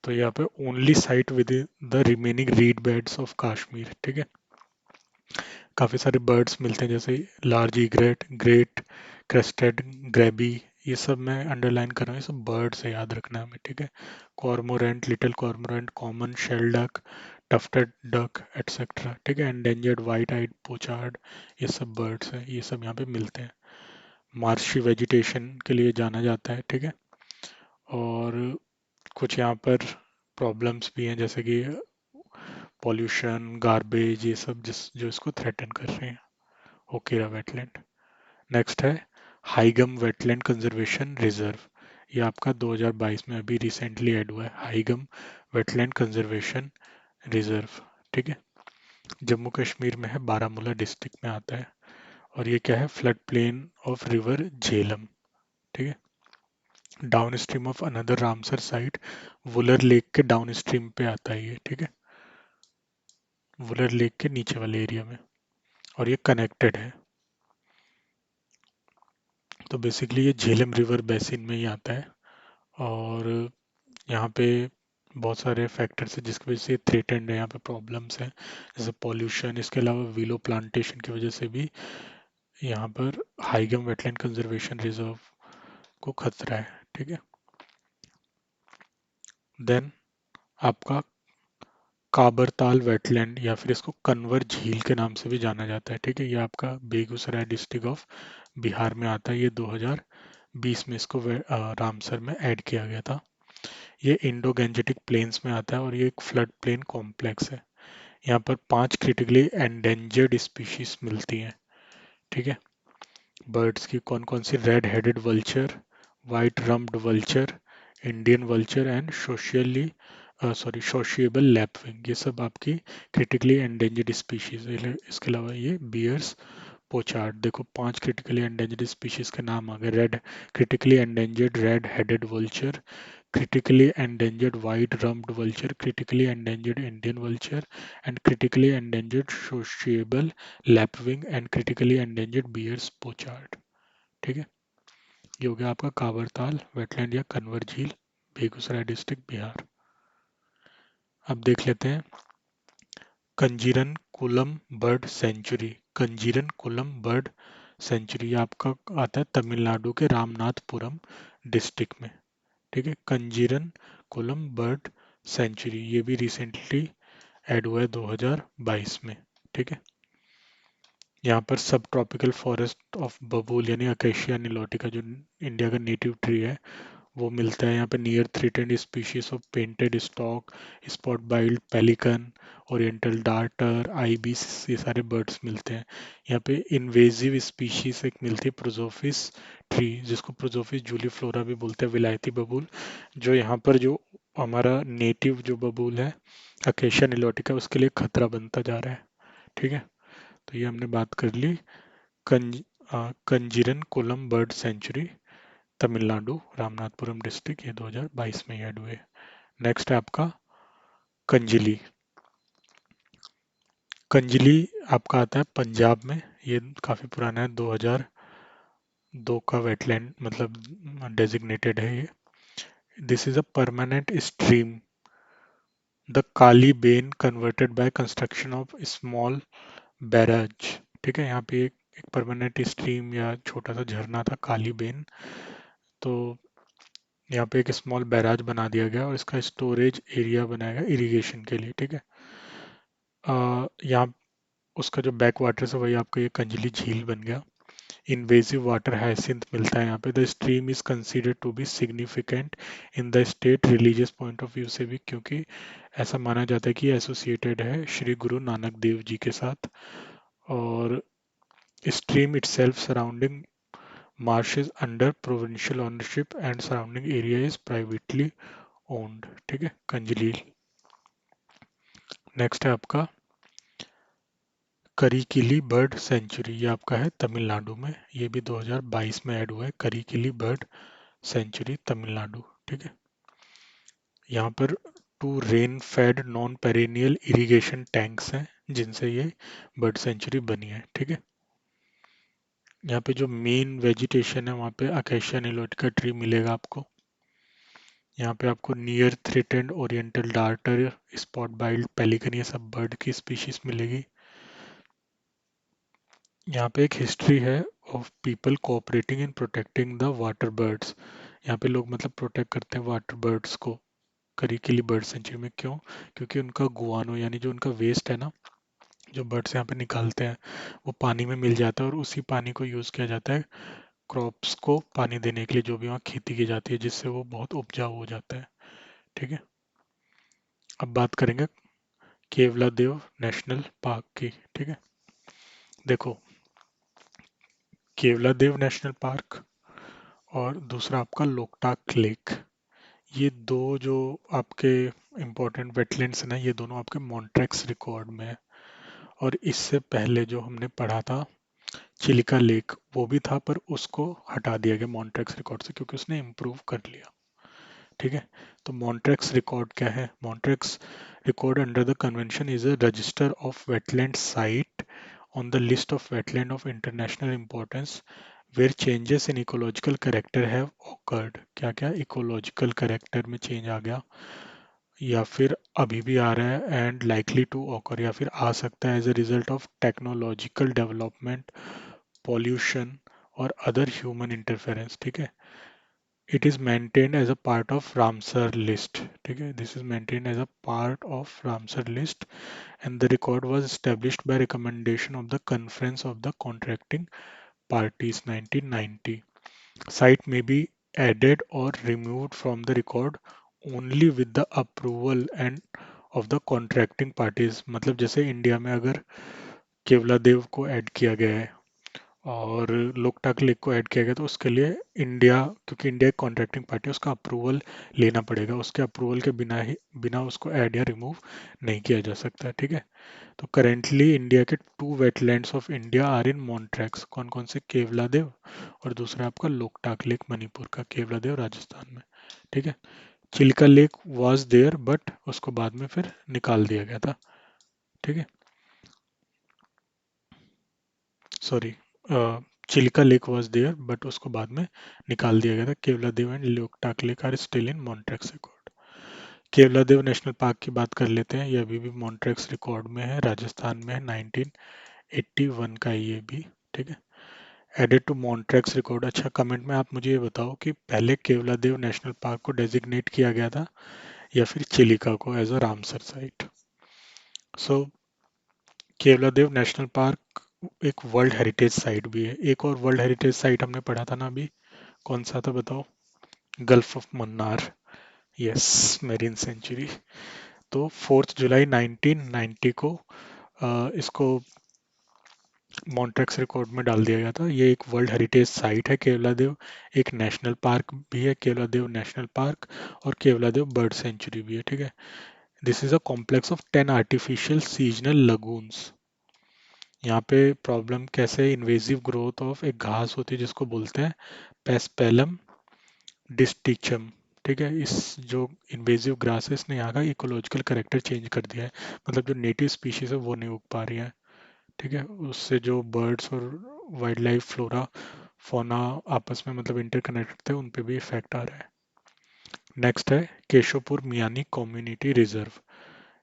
तो यहाँ पे only site with the remaining read beds of Kashmir, ठीक है। काफ़ी सारे बर्ड्स मिलते हैं जैसे लार्ज ईग्रेट, ग्रेट क्रेस्टेड, ग्रेबी, ये सब मैं अंडरलाइन कर रहा हूँ, ये सब बर्ड्स है, याद रखना है हमें, ठीक है। Cormorant, little cormorant, common shelduck, tufted duck etcetera, ठीक है। एंडेंजर्ड वाइट आइड पोचार्ड, ये सब बर्ड्स हैं, ये सब यहाँ पे मिलते हैं। मार्शी वेजिटेशन के लिए जाना जाता है, ठीक है। और कुछ यहाँ पर प्रॉब्लम्स भी हैं जैसे कि पॉल्यूशन, गार्बेज, ये सब जो इसको थ्रेटन कर रहे हैं। ओकेरा वेटलैंड। नेक्स्ट है हाईगम वेटलैंड कंजर्वेशन रिजर्व। ये आपका 2022 में अभी रिसेंटली ऐड हुआ है, हाईगम वेटलैंड कंजर्वेशन रिजर्व, ठीक है। जम्मू कश्मीर में है, बारामूला डिस्ट्रिक्ट में आता है। और ये क्या है, flood plain of river Jhelum, ठीक है। Down stream of another Ramsar site, Wular lake के डाउन स्ट्रीम पे आता है ये, ठीक है। वुलर लेक के नीचे वाले एरिया में, और ये कनेक्टेड है। तो बेसिकली ये झेलम रिवर बेसिन में ही आता है। और यहाँ पे बहुत सारे फैक्टर्स हैं जिसकी वजह से थ्रेटेंड है, यहाँ पे प्रॉब्लम्स हैं जैसे पॉल्यूशन, इसके अलावा विलो प्लांटेशन की वजह से भी यहाँ पर हाईगम वेटलैंड कंजर्वेशन रिजर्व को खतरा है, ठीक है। देन आपका काबरताल वेटलैंड या फिर इसको कन्वर झील के नाम से भी जाना जाता है, ठीक है। ये आपका बेगूसराय डिस्ट्रिक्ट ऑफ बिहार में आता है। ये 2020 में इसको रामसर में ऐड किया गया था। ये इंडो गैंजेटिक प्लेन्स में आता है और ये एक फ्लड प्लेन कॉम्प्लेक्स है। यहाँ पर 5 क्रिटिकली एंडेंजर्ड स्पीशीज मिलती हैं, ठीक है। बर्ड्स की कौन कौन सी, red headed vulture, white rumped vulture, Indian vulture and sociable lapwing, ये सब आपकी क्रिटिकली एंडेंजर्ड स्पीशीज है। इसके अलावा ये बियर्स पोचार्ड, देखो 5 क्रिटिकली एंडेंजर्ड स्पीशीज के नाम आ गए। Red critically endangered red headed vulture, critically endangered white-rumped vulture, critically endangered Indian vulture, and critically endangered sociable lapwing and critically endangered Bear's pochard, ठीक है। ये हो गया आपका कावरताल वेटलैंड या कन्वर झील, बेगूसराय डिस्ट्रिक्ट, बिहार। अब देख लेते हैं Kanjirankulam bird sanctuary. Kanjirankulam bird sanctuary आपका आता है तमिलनाडु के रामनाथपुरम डिस्ट्रिक्ट में, ठीक है। कंजीरन कोलम बर्ड सेंचुरी, ये भी रिसेंटली ऐड हुआ है 2022 में, ठीक है। यहाँ पर सब ट्रॉपिकल फॉरेस्ट ऑफ बबूल यानी अकेशिया निलोटिका जो इंडिया का नेटिव ट्री है वो मिलता है यहाँ पे। Near threatened species of painted stock, spot billed pelican, oriental darter, ibis, ये सारे बर्ड्स मिलते हैं यहाँ पे। इन्वेजिव स्पीशीज एक मिलती है प्रोजोफिस ट्री, जिसको प्रोजोफिस जूलीफ्लोरा भी बोलते हैं, विलायती बबूल, जो यहाँ पर जो हमारा नेटिव जो बबूल है अकेशिया निलोटिका उसके लिए खतरा बनता जा रहा है, ठीक है। तो ये हमने बात कर ली कंज Kanjirankulam bird sanctuary, Tamil Nadu Ramanathapuram district, ये 2022 में ऐड हुए। नेक्स्ट है आपका कंजली। कंजली आपका आता है पंजाब में, ये काफ़ी पुराना है, 2002 का वेटलैंड मतलब डेजिग्नेटेड है ये। This is a permanent stream, the Kali Ben converted by construction of small barrage, ठीक है। यहाँ पे एक परमानेंट स्ट्रीम या छोटा सा झरना था काली बेन, तो यहाँ पे एक स्मॉल बैराज बना दिया गया और इसका स्टोरेज एरिया बनाया गया इरिगेशन के लिए, ठीक है। यहाँ उसका जो बैक वाटर है वही आपका ये कंजली झील बन गया। इन्वेसिव वाटर हाइसिंथ मिलता है यहाँ पे। The stream is considered to be significant in the state religious point of view से भी, क्योंकि ऐसा माना जाता है कि एसोसिएटेड है श्री गुरु नानक देव जी के साथ। और stream itself surrounding marshes under provincial ownership and surrounding area is privately owned, ठीक है। कंजलील। नेक्स्ट है आपका करिकिली बर्ड सेंचुरी, ये आपका है तमिलनाडु में, ये भी 2022 में ऐड हुआ है, करिकिली बर्ड सेंचुरी तमिलनाडु, ठीक है। यहाँ पर 2 rain fade non perennial irrigation tanks हैं जिनसे ये बर्ड सेंचुरी बनी है, ठीक है। यहाँ पे जो मेन वेजिटेशन है वहाँ पे अकेशिया निलोटिका ट्री मिलेगा आपको। यहाँ पे आपको near threatened oriental darter, spot billed pelican, ये सब बर्ड की स्पीशीज मिलेगी। यहाँ पे एक हिस्ट्री है of people cooperating in protecting the water birds. यहाँ पे लोग मतलब प्रोटेक्ट करते हैं वाटर बर्ड्स को करिकली बर्ड सेंचुरी में। क्यों? क्योंकि उनका गुआनो यानी जो उनका वेस्ट है ना, जो बर्ड्स यहाँ पे निकालते हैं, वो पानी में मिल जाता है और उसी पानी को यूज़ किया जाता है क्रॉप्स को पानी देने के लिए, जो भी वहाँ खेती की जाती है, जिससे वो बहुत उपजाऊ हो जाता है। ठीक है। अब बात करेंगे केवला देव नेशनल पार्क की। ठीक है। देखो, केवला देव नेशनल पार्क और दूसरा आपका लोकटाक लेक, ये दो जो आपके इम्पोर्टेंट वेटलैंड्स हैं ना, ये दोनों आपके मॉन्ट्रेक्स रिकॉर्ड में है। और इससे पहले जो हमने पढ़ा था चिलिका लेक, वो भी था पर उसको हटा दिया गया मॉन्ट्रेक्स रिकॉर्ड से क्योंकि उसने इम्प्रूव कर लिया। ठीक है। तो मॉन्ट्रेक्स रिकॉर्ड क्या है? Montreux record under the convention is a register of wetland site on the list of wetland of international importance where changes in ecological character have occurred। क्या क्या इकोलॉजिकल करेक्टर में चेंज आ गया या फिर अभी भी आ रहा है, एंड लाइकली टू ऑकर या फिर आ सकता है as a result of technological development, pollution और अदर ह्यूमन इंटरफेरेंस। ठीक है। It is maintained as a part of Ramsar list. ठीक है, this is maintained as a part of Ramsar list and the record was established by recommendation of the Conference of the Contracting Parties 1990। Site may be added or removed from the record only with the approval and of the contracting parties। मतलब जैसे India में अगर केवला देव को add किया गया है और Loktak lake को ऐड किया गया, तो उसके लिए इंडिया, क्योंकि इंडिया एक कॉन्ट्रैक्टिंग पार्टी है, उसका अप्रूवल लेना पड़ेगा। उसके अप्रूवल के बिना उसको ऐड या रिमूव नहीं किया जा सकता। ठीक है। तो करेंटली इंडिया के two wetlands of India are in Montreux. कौन कौन से? केवला देव और दूसरा आपका लोकटाक लेक मणिपुर का, केवला देव राजस्थान में। ठीक है। Chilka lake was there but उसको बाद में फिर निकाल दिया गया था। ठीक है। Sorry, Chilka lake was there but उसको बाद में निकाल दिया गया था। Keoladeo and Loktak lake are still in Montreux record. Keoladeo national park की बात कर लेते हैं। ये अभी भी मॉन्ट्रैक्स रिकॉर्ड में है, राजस्थान में है, 1981 का है ये भी। ठीक है। Added to Montreux record. अच्छा, कमेंट में आप मुझे ये बताओ कि पहले केवलादेव नेशनल पार्क को डेजिग्नेट किया गया था या फिर चिलिका को as a Ramsar site. So Keoladeo national park एक वर्ल्ड हेरिटेज साइट भी है। एक और वर्ल्ड हेरिटेज साइट हमने पढ़ा था ना अभी, कौन सा था बताओ? Gulf of Mannar. Yes, marine sanctuary. तो 4 जुलाई 1990 को इसको मॉन्ट्रेक्स रिकॉर्ड में डाल दिया गया था। ये एक वर्ल्ड हेरिटेज साइट है केवलादेव, एक नेशनल पार्क भी है केवलादेव नेशनल पार्क, और केवलादेव बर्ड सेंचुरी भी है। ठीक है। This is a complex of 10 artificial seasonal lagoons. यहाँ पे प्रॉब्लम कैसे है? इन्वेजिव ग्रोथ ऑफ एक घास होती है जिसको बोलते हैं पेस्पेलम डिस्टिचम। ठीक है। इस जो इन्वेजिव ग्रास है, इसने यहाँ का इकोलॉजिकल करेक्टर चेंज कर दिया है। मतलब जो नेटिव स्पीशीज है वो नहीं उग पा रही है। ठीक है। उससे जो बर्ड्स और वाइल्ड लाइफ फ्लोरा फौना आपस में मतलब इंटरकनेक्टेड थे, उन पे भी इफेक्ट आ रहा है। नेक्स्ट है केशोपुर मियानी कम्युनिटी रिजर्व।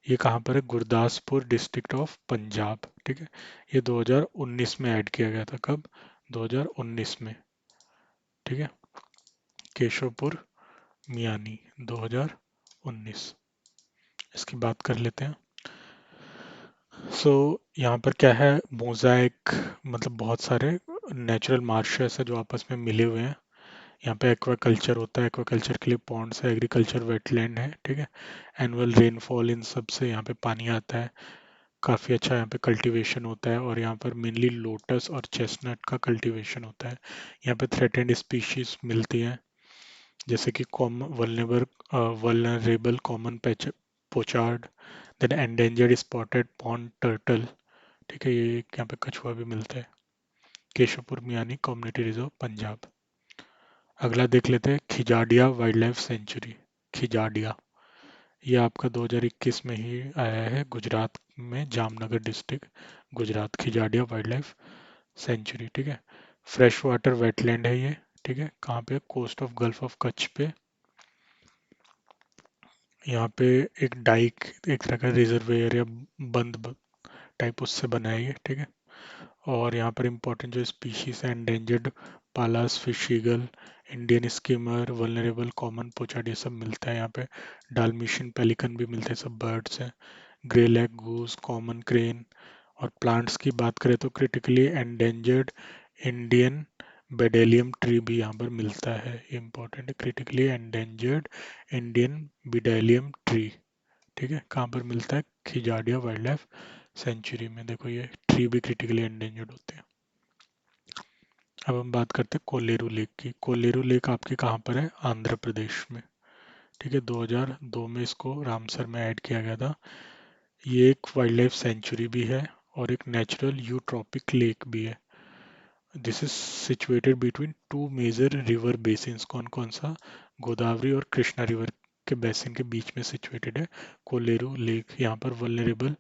ये कहाँ पर है? Gurdaspur district of Punjab. ठीक है। ये 2019 में ऐड किया गया था। कब? 2019 में। ठीक है। केशोपुर मियानी 2019, इसकी बात कर लेते हैं। सो यहाँ पर क्या है? मोज़ाइक, मतलब बहुत सारे नेचुरल मार्शेस है जो आपस में मिले हुए हैं। यहाँ पे एक्वाकल्चर होता है, एक्वाकल्चर के लिए पॉन्ड्स है, एग्रीकल्चर वेटलैंड है। ठीक है। एनुअल रेनफॉल इन सब से यहाँ पे पानी आता है। काफ़ी अच्छा यहाँ पे कल्टीवेशन होता है और यहाँ पर मेनली लोटस और चेस्टनट का कल्टीवेशन होता है। यहाँ पे थ्रेटेंड स्पीशीज मिलती हैं जैसे कि vulnerable common pochard, then endangered spotted pond turtle. ठीक है। ये यहाँ पे कछुआ भी मिलता है। Keshopur Miani community reserve Punjab. अगला देख लेते हैं Khijadia wild life sanctuary. Khijadia, ये आपका 2021 में ही आया है, गुजरात में, Jamnagar district, Gujarat. Khijadia wild life sanctuary. ठीक है। फ्रेश वाटर वेटलैंड है ये। ठीक है। कहाँ पे? Coast of gulf of Kutch पे। यहाँ पे एक डाइक, एक तरह का रिजर्वेयर या बंद टाइप उससे बना है ये, ठीक है। और यहाँ पर इम्पोर्टेंट जो स्पीशीज है, endangered Pallas fish eagle, Indian skimmer, vulnerable common pochard, ये सब मिलता है यहाँ पे। डाल्मेशियन पेलिकन भी मिलते हैं, सब बर्ड्स हैं। Grey leg goose, common crane. और प्लांट्स की बात करें तो क्रिटिकली एंडेंजर्ड इंडियन बेडेलियम ट्री भी यहाँ पर मिलता है, इम्पोर्टेंट है। क्रिटिकली एंडेंजर्ड इंडियन बेडेलियम ट्री, ठीक है, कहाँ पर मिलता है? खिजाडिया वाइल्ड लाइफ सेंचुरी में। देखो ये ट्री भी क्रिटिकली एंडेंजर्ड होते हैं। अब हम बात करते हैं कोलेरू लेक की। कोलेरू लेक आपके कहाँ पर है? आंध्र प्रदेश में, ठीक है। 2002 में इसको रामसर में ऐड किया गया था। ये एक वाइल्ड लाइफ सेंचुरी भी है और एक नेचुरल यूट्रॉपिक लेक भी है। This is situated between two major river basins. कौन कौन सा? गोदावरी और कृष्णा रिवर के बेसिन के बीच में सिचुएटेड है कोलेरू लेक। यहाँ पर वल्नरेबल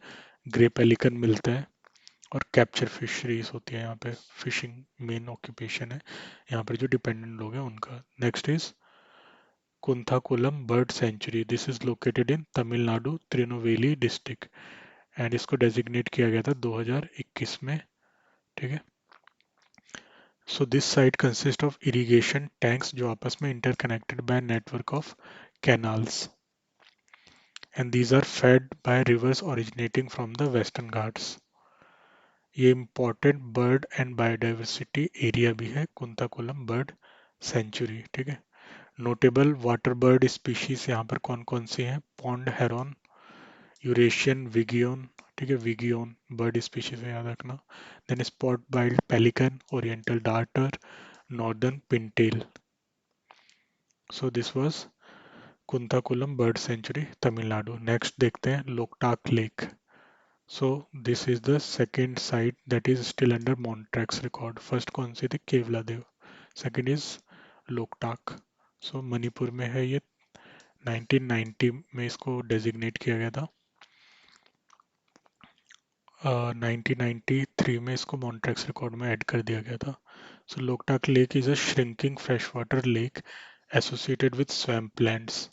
ग्रे पेलिकन मिलता है और कैप्चर फिशरीज होती है यहाँ पे। फिशिंग मेन ऑक्यूपेशन है यहाँ पर जो डिपेंडेंट लोग हैं उनका। Next is Koonthankulam bird sanctuary. This is located in Tamil Nadu, Tirunelveli district, and इसको डेजिग्नेट किया गया था 2021 में, ठीक है। So this site consist of irrigation tanks जो आपस में interconnected by network of canals, and these are fed by rivers originating from the western Ghats. ये important bird and biodiversity area भी है कुंताकुलम बर्ड सेंचुरी, ठीक है। नोटेबल वाटर बर्ड स्पीशीज यहाँ पर कौन कौन सी हैं? पॉन्ड हेरॉन, यूरेशियन विगियोन, ठीक है, विगियोन बर्ड स्पीशीज है, याद रखना। Then spot billed pelican, oriental darter, northern pintail. So this was Koonthankulam bird sanctuary Tamil Nadu. Next देखते हैं Loktak lake. So this is the second site that is still under Montreux record. First कौन सी थी? Keoladeo. Second is Loktak. So Manipur में है ये। 1990 में इसको डेजिग्नेट किया गया था। 1993 में इसको मॉन्ट्रैक्स रिकॉर्ड में ऐड कर दिया गया था। So Loktak lake is a shrinking fresh water lake associated with swamplands.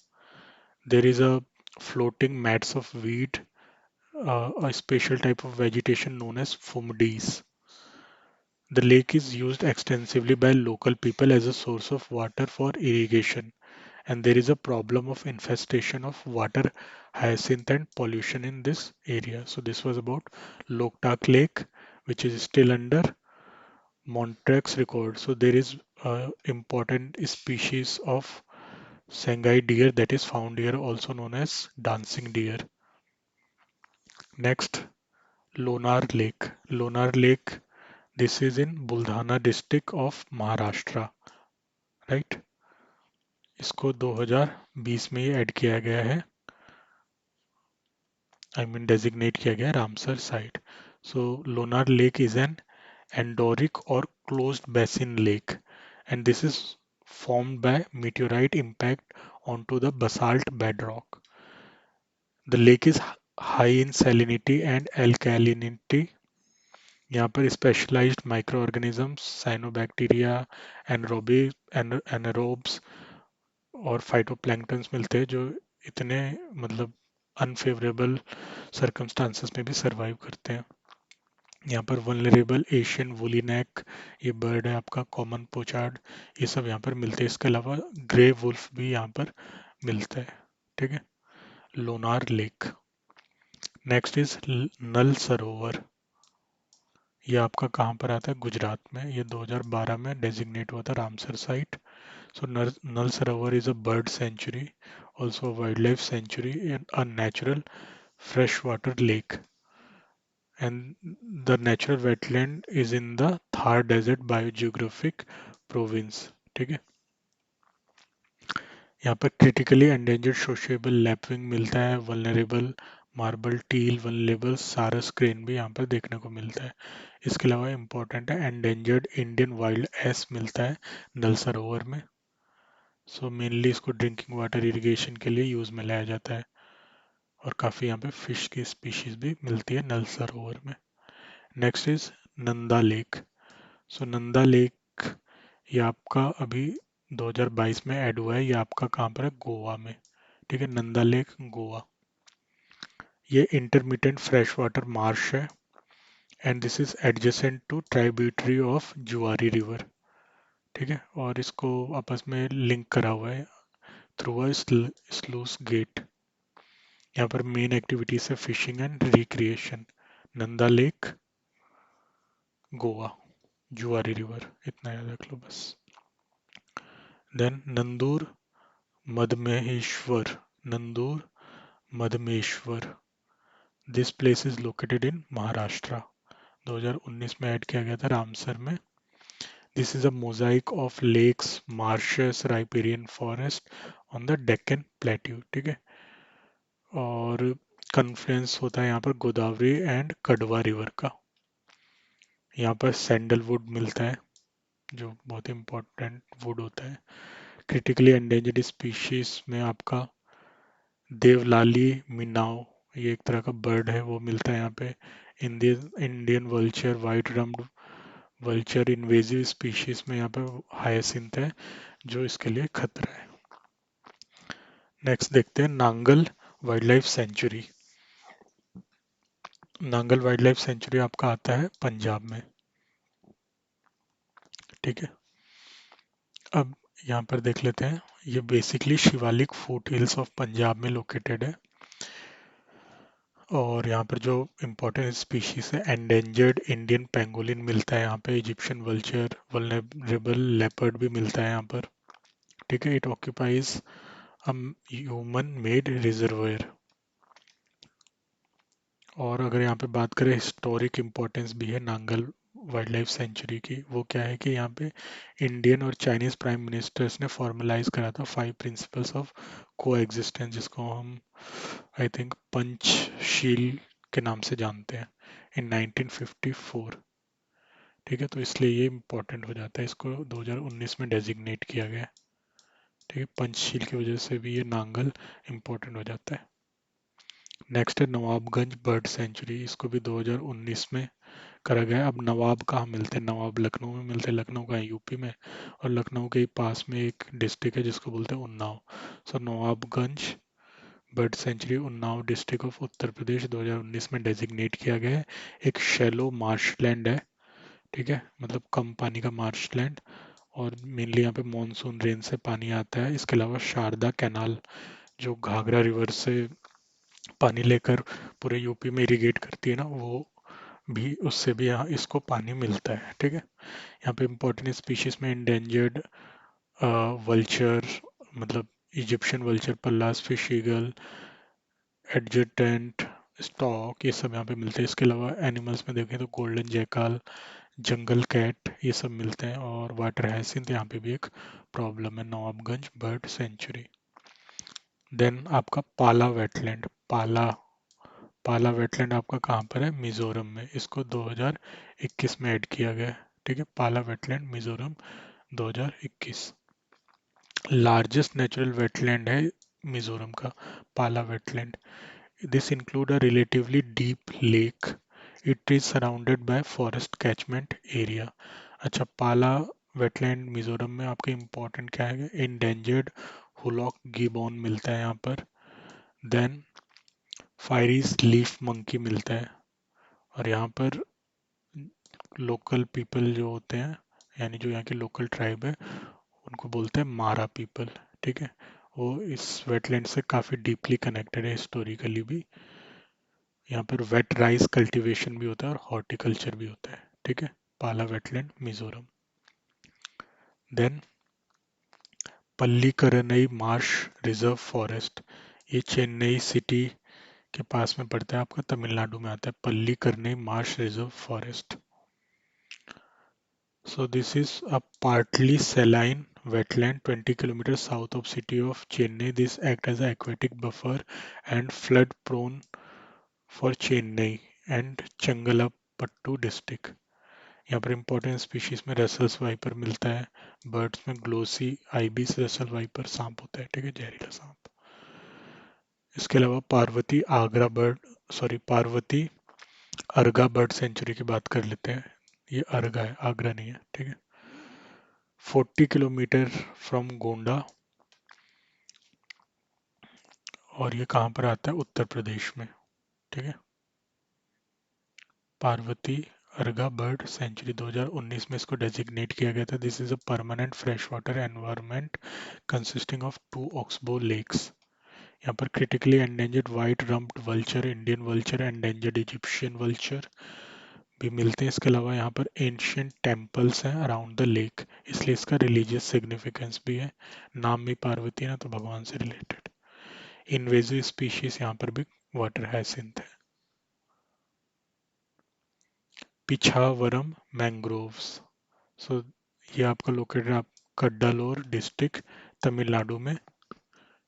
There is a floating mats of weed, a special type of vegetation known as fumdies. The lake is used extensively by local people as a source of water for irrigation, and there is a problem of infestation of water hyacinth and pollution in this area. So this was about Loktak Lake, which is still under Montreux record. So there is important species of Sangai deer that is found here, also known as dancing deer. Next, Lonar Lake. Lonar Lake, this is in Buldhana district of Maharashtra, right? इसको 2020 में ही add किया गया है, I mean designate किया गया Ramsar site. So Lonar lake is an endorheic or closed basin lake, and this is formed by meteorite impact onto the basalt bedrock. The lake is high in salinity and alkalinity. यहाँ पर specialised micro organisms, cyanobacteria, anaerobes और phytoplanktons मिलते हैं जो इतने मतलब unfavourable circumstances में भी सरवाइव करते हैं। यहाँ पर वनरेबल एशियन वुली नेक, ये बर्ड है आपका, कॉमन पोचार्ड, ये सब यहाँ पर मिलते हैं। इसके अलावा ग्रे वुल्फ भी यहाँ पर मिलता है, ठीक है। Lonar lake. Next is Nal Sarovar. ये आपका कहाँ पर आता है? गुजरात में। ये 2012 में डेजिग्नेट हुआ था Ramsar site. So null Sarovar is a bird sanctuary, also wild life century and a natural fresh water lake, and the natural wetland is in the Thar Desert biogeographic province, ठीक है। यहाँ पर critically endangered sociable lapwing मिलता है, vulnerable marble till, vulnerable सारस crane भी यहाँ पर देखने को मिलता है। इसके अलावा इम्पोर्टेंट है एंडेंजर्ड इंडियन वाइल्ड एस मिलता है नल सरोवर में। सो मेनली इसको ड्रिंकिंग वाटर इरिगेशन के लिए यूज में लाया जाता है, और काफ़ी यहाँ पे फिश की स्पीशीज भी मिलती है नल सरोवर में। Next is Nanda lake. So Nanda lake ये आपका अभी 2022 में ऐड हुआ है। ये आपका कहाँ पर है? गोवा में, ठीक है, नंदा लेक गोवा। ये इंटरमिटेंट फ्रेश वाटर मार्श है and this is adjacent to tributary of Zuari river. ठीक है, और इसको आपस में लिंक करा हुआ है थ्रू अ स्लूस गेट। यहाँ पर मेन एक्टिविटीज है fishing and recreation. Nanda lake Goa, Zuari river, इतना याद रख लो बस। Then Nandur Madhmeshwar, Nandur Madhmeshwar, this place is located in Maharashtra. 2019 में ऐड किया गया था रामसर में। This is a mosaic of lakes, marshes, riparian forest on the Deccan plateau. ठीक है, और कन्फ्लुएंस होता है यहाँ पर गोदावरी एंड कड़वा रिवर का। यहाँ पर सैंडलवुड मिलता है जो बहुत इंपॉर्टेंट वुड होता है। क्रिटिकली एंडेंजर्ड स्पीशीज में आपका देवलाली मिनाव, ये एक तरह का बर्ड है, वो मिलता है यहाँ पे। Indian Indian vulture, white rumped vulture invasive species में यहाँ पे हायासिंथ है जो इसके लिए खतरा है। नेक्स्ट देखते हैं Nangal wild life century. Nangal wild life century आपका आता है पंजाब में। ठीक है, अब यहाँ पर देख लेते हैं। ये basically Shivalik foot hills of Punjab में लोकेटेड है। और यहाँ पर जो इम्पोर्टेंट स्पीशीज है, एंडेंजर्ड इंडियन पेंगोलिन मिलता है यहाँ पे, इजिप्शियन वल्चर, वल्नरेबल लेपर्ड भी मिलता है यहाँ पर। ठीक है, it occupies human made reservoir. और अगर यहाँ पे बात करें हिस्टोरिक इम्पोर्टेंस भी है नांगल वाइल्ड लाइफ सेंचुरी की, वो क्या है कि यहाँ पे इंडियन और चाइनीज प्राइम मिनिस्टर्स ने फॉर्मलाइज करा था 5 प्रिंसिपल्स ऑफ को एग्जिस्टेंस, जिसको हम आई थिंक पंचशील के नाम से जानते हैं, इन 1954। ठीक है, तो इसलिए ये इम्पोर्टेंट हो जाता है, इसको 2019 में डेजिग्नेट किया गया है। ठीक है, पंचशील की वजह से भी ये नांगल इम्पोर्टेंट हो जाता है। नेक्स्ट है नवाबगंज बर्ड सेंचुरी, इसको भी 2019 में करा गया है। अब नवाब कहाँ मिलते हैं? नवाब लखनऊ में मिलते हैं। लखनऊ का है यूपी में, और लखनऊ के ही पास में एक डिस्ट्रिक्ट है जिसको बोलते हैं Unnao. So Nawabganj bird sanctuary Unnao district of Uttar Pradesh 2019 में डेजिग्नेट किया गया है। एक शैलो मार्शलैंड है। ठीक है, मतलब कम पानी का मार्शलैंड, और मेनली यहाँ पे मॉनसून रेन से पानी आता है। इसके अलावा शारदा कैनाल जो घाघरा रिवर से पानी लेकर पूरे यूपी में इरिगेट करती है ना, वो भी, उससे भी यहाँ इसको पानी मिलता है। ठीक है, यहाँ पे इंपॉर्टेंट स्पीशीज में इंडेंजर्ड वल्चर, मतलब Egyptian vulture, Pallas fish eagle, adjutant stork, ये सब यहाँ पे मिलते हैं। इसके अलावा एनिमल्स में देखें तो गोल्डन जैकाल, जंगल कैट, ये सब मिलते हैं। और वाटर हाइसिंथ यहाँ पे भी एक प्रॉब्लम है, नवाबगंज बर्ड सेंचुरी। देन आपका पाला वेटलैंड, पाला पाला वेटलैंड आपका कहाँ पर है? मिजोरम में। इसको 2021 में ऐड किया गया है। ठीक है, Pala wetland Mizoram 2021। Largest natural wetland है मिजोरम का पाला wetland. This include a relatively deep lake, it is surrounded by forest catchment area. अच्छा, पाला वेटलैंड मिजोरम में आपके इम्पोर्टेंट क्या है? इंडेंजर्ड हुलॉक गिबॉन मिलता है यहाँ पर। देन फायरीज लीफ मंकी मिलता है। और यहाँ पर लोकल पीपल जो होते हैं, यानी जो यहाँ की लोकल ट्राइब है, उनको बोलते हैं मारा पीपल। ठीक है, वो इस वेटलैंड से काफ़ी डीपली कनेक्टेड है हिस्टोरिकली भी। यहाँ पर वेट राइस कल्टीवेशन भी होता है और हॉर्टिकल्चर भी होता है। ठीक है, Pala wetland Mizoram. Then Pallikaranai marsh reserve forest, ये चेन्नई सिटी के पास में पड़ता है, आपका तमिलनाडु में आता है, Pallikaranai marsh reserve forest. So this is a partly saline wetland 20 kilometers south of city of Chennai. This act as an aquatic buffer and flood prone for Chennai and Changalapattu district. यहाँ पर इंपॉर्टेंट स्पीशीज में Russell's wiper मिलता है। Birds में glossy ibis Russell viper सांप होता है। ठीक है, जहरीला सांप। इसके अलावा Parvati Agra bird, sorry Parvati अर्गा bird sanctuary की बात कर लेते हैं। ये अर्गा है, आगरा नहीं है। ठीक है, 40 किलोमीटर फ्रॉम गोंडा, और ये कहाँ पर आता है? उत्तर प्रदेश में। ठीक है। पार्वती अर्गा बर्ड सेंचुरी 2019 में इसको डेजिग्नेट किया गया था। This is a permanent fresh water environment consisting of 2 lakes. यहाँ पर critically endangered white rumped vulture, Indian vulture, endangered Egyptian vulture भी मिलते हैं। इसके अलावा यहाँ पर एंशियंट टेम्पल्स हैं अराउंड द लेक, इसलिए इसका रिलीजियस सिग्निफिकेंस भी है। नाम में पार्वती है ना, तो भगवान से रिलेटेड। इन्वेजिव स्पीशीज यहाँ पर भी वाटर हाइसिंथ है। पिछावरम मैंग्रोव्स। सो ये आपका लोकेटेड आप कड्डालोर डिस्ट्रिक्ट तमिलनाडु में।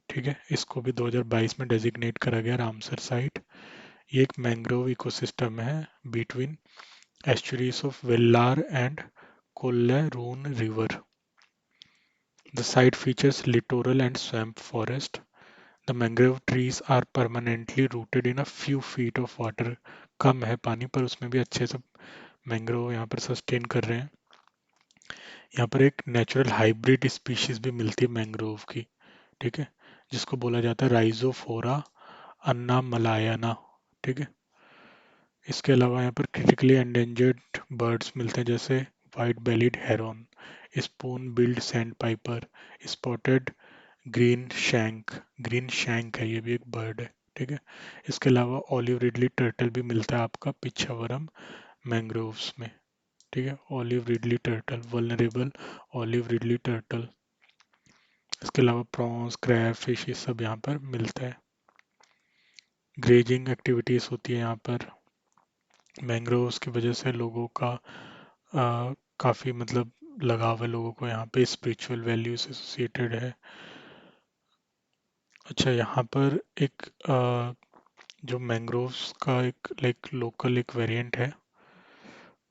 ठीक है। इसको भी 2022 में डेजिग्नेट करा गया रामसर साइट। ये एक मैंग्रोव इकोसिस्टम है between estuaries of Vellar and Kollarone River. The site features littoral and swamp forest. The mangrove trees are permanently rooted in a few feet of water. कम है पानी पर उसमें भी अच्छे से मैंग्रोव यहाँ पर सस्टेन कर रहे हैं। यहाँ पर एक नेचुरल हाइब्रिड स्पीशीज भी मिलती है मैंग्रोव की। ठीक है। जिसको बोला जाता है राइजोफोरा अन्ना मलायना। ठीक है। इसके अलावा यहाँ पर क्रिटिकली एंडेंजर्ड बर्ड्स मिलते हैं, जैसे white bellied heron, spoon build sand Piper, spotted green shank है, ये भी एक बर्ड है। ठीक है। इसके अलावा ऑलिव रिडली टर्टल भी मिलता है आपका पिछावरम मैंग्रोव्स में। ठीक है। Olive ridley turtle, vulnerable olive ridley turtle. इसके अलावा प्रॉन्स क्रैब फिश ये सब यहाँ पर मिलता है। ग्रेजिंग एक्टिविटीज होती है यहाँ पर। मैंग्रोव्स की वजह से लोगों का काफ़ी मतलब लगाव है लोगों को, यहाँ पे स्पिरिचुअल वैल्यूज एसोसिएटेड है। अच्छा, यहाँ पर एक जो मैंग्रोव्स का एक लाइक लोकल एक वेरिएंट है,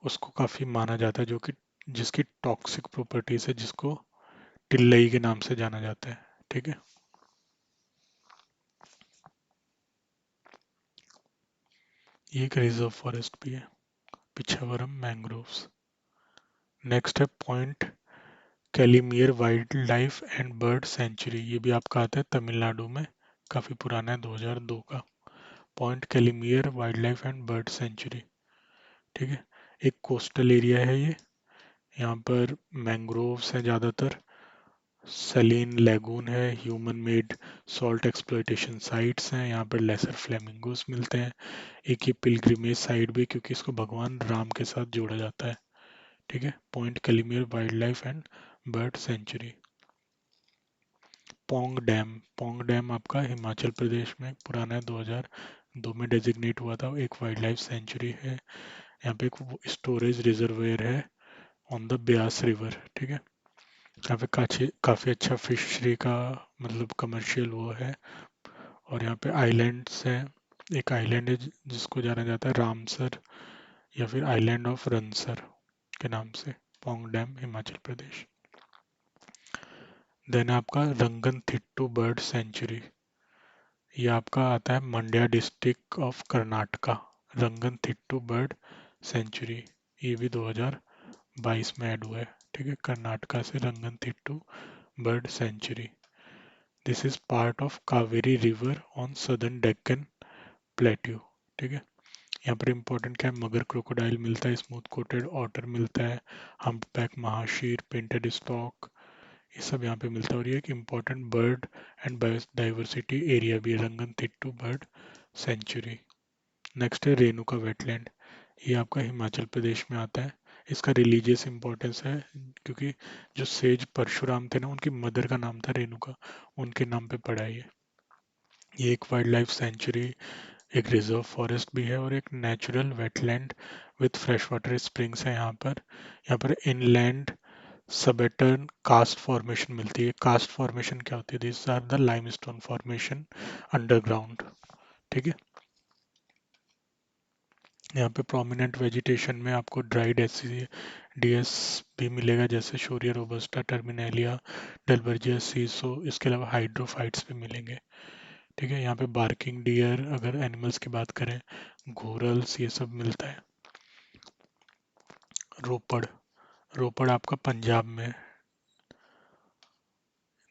उसको काफ़ी माना जाता है, जो कि जिसकी टॉक्सिक प्रॉपर्टीज है, जिसको टिल्लई के नाम से जाना जाता है। ठीक है। ये एक रिजर्व फॉरेस्ट भी है, पिछावरम मैंग्रोव्स। नेक्स्ट है point Calimere wild life and bird sanctuary. ये भी आपका आता है तमिलनाडु में, काफ़ी पुराना है, 2002 का। Point Calimere wild life and bird sanctuary. ठीक है। एक कोस्टल एरिया है ये। यहाँ पर मैंग्रोव्स हैं ज़्यादातर, सलीन लेगून है, human made salt exploitation sites हैं, यहाँ पर लेसर फ्लेमिंगोस मिलते हैं। एक ये पिलग्रिमेज साइट भी, क्योंकि इसको भगवान राम के साथ जोड़ा जाता है। ठीक है। Point Calimere wild life and bird sanctuary. Pong dam आपका हिमाचल प्रदेश में पुराना है, 2002 में डेजिग्नेट हुआ था, एक वाइल्ड लाइफ सेंचुरी है। यहाँ पे एक स्टोरेज रिजर्वेयर है ऑन द ब्यास रिवर। ठीक है। यहाँ पे काफ़ी अच्छा फिशरी का मतलब कमर्शियल वो है। और यहाँ पे आइलैंड्स हैं। एक आइलैंड है जिसको जाना जाता है रामसर या फिर आइलैंड ऑफ रनसर के नाम से। पोंग डैम हिमाचल प्रदेश। देन आपका रंगनथिट्टू बर्ड सेंचुरी। ये आपका आता है Mandya district of Karnataka. Ranganathittu bird sanctuary, ये भी 2022 में ऐड हुआ है। ठीक है। कर्नाटका से Ranganathittu bird sanctuary. This is part of Kaveri river on southern Deccan plateau. ठीक है। यहाँ पर इंपॉर्टेंट क्या है, मगर क्रोकोडाइल मिलता है, स्मूथ कोटेड ऑटर मिलता है, हम्पबैक महाशीर, पेंटेड स्टॉक, ये सब यहाँ पे मिलता है। और ये एक important bird and biodiversity area भी है, रंगनथिट्टू बर्ड सेंचुरी। नेक्स्ट है रेणुका वेटलैंड। ये आपका हिमाचल प्रदेश में आता है। इसका रिलीजियस इंपॉर्टेंस है, क्योंकि जो सेज परशुराम थे ना, उनकी मदर का नाम था रेणुका, उनके नाम पे पड़ा है ये एक वाइल्ड लाइफ सेंचुरी, एक रिजर्व फॉरेस्ट भी है, और एक natural wetland with fresh water springs है यहाँ पर इनलैंड सबेटर्न कास्ट फॉर्मेशन मिलती है। कास्ट फॉर्मेशन क्या होती है? This are the limestone formation underground. ठीक है। यहाँ पे प्रोमिनेंट वेजिटेशन में आपको ड्राई डेसिडियस भी मिलेगा, जैसे शोरिया रोबस्टा, टर्मिनेलिया, डेलबर्जिया सीसो। इसके अलावा हाइड्रोफाइट्स भी मिलेंगे। ठीक है। यहाँ पे बार्किंग डियर, अगर एनिमल्स की बात करें, घोरल्स, ये सब मिलता है। रोपड़, रोपड़ आपका पंजाब में।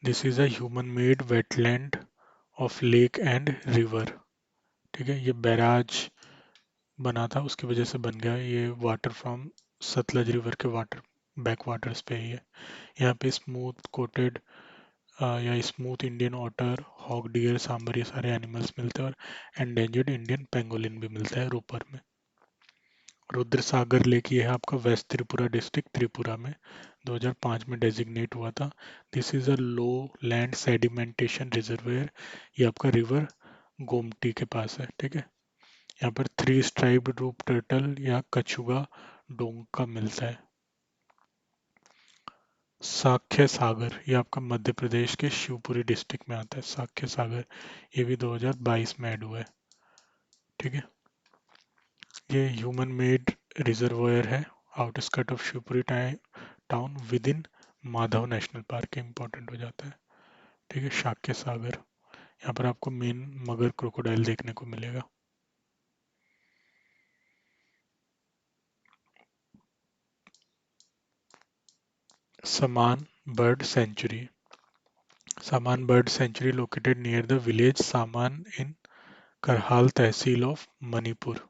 This is a human made wetland of lake and river. ठीक है, ये बैराज बना था, उसकी वजह से बन गया ये वाटर फ्रॉम सतलज रिवर के वाटर बैक वाटर्स पे ही है। यहाँ पे स्मूथ कोटेड या smooth Indian otter, hog deer, sambar, ये सारे एनिमल्स मिलते हैं, और एंडेंजर्ड इंडियन पेंगोलिन भी मिलता है रूपर में। रुद्र सागर लेक ये है आपका वेस्ट त्रिपुरा डिस्ट्रिक्ट त्रिपुरा में, 2005 में डेजिग्नेट हुआ था। This is a low land sedimentation reservoir, ये आपका रिवर गोमती के पास है। ठीक है, यहाँ पर थ्री स्ट्राइप्ड रूप टर्टल या कछुआ डोंका मिलता है। साख्य सागर ये आपका मध्य प्रदेश के शिवपुरी डिस्ट्रिक्ट में आता है, साख्य सागर, ये भी 2022 में ऐड हुआ है। ठीक है, ये ह्यूमन मेड रिजर्वायर है, outskirt of Shivpuri town with in Madhav national park, important हो जाता है। ठीक है, शाक्य सागर, यहाँ पर आपको मेन मगर क्रोकोडाइल देखने को मिलेगा। Saman bird sanctuary, Saman bird sanctuary located near the village Saman in Karhal tehsil of Manipur,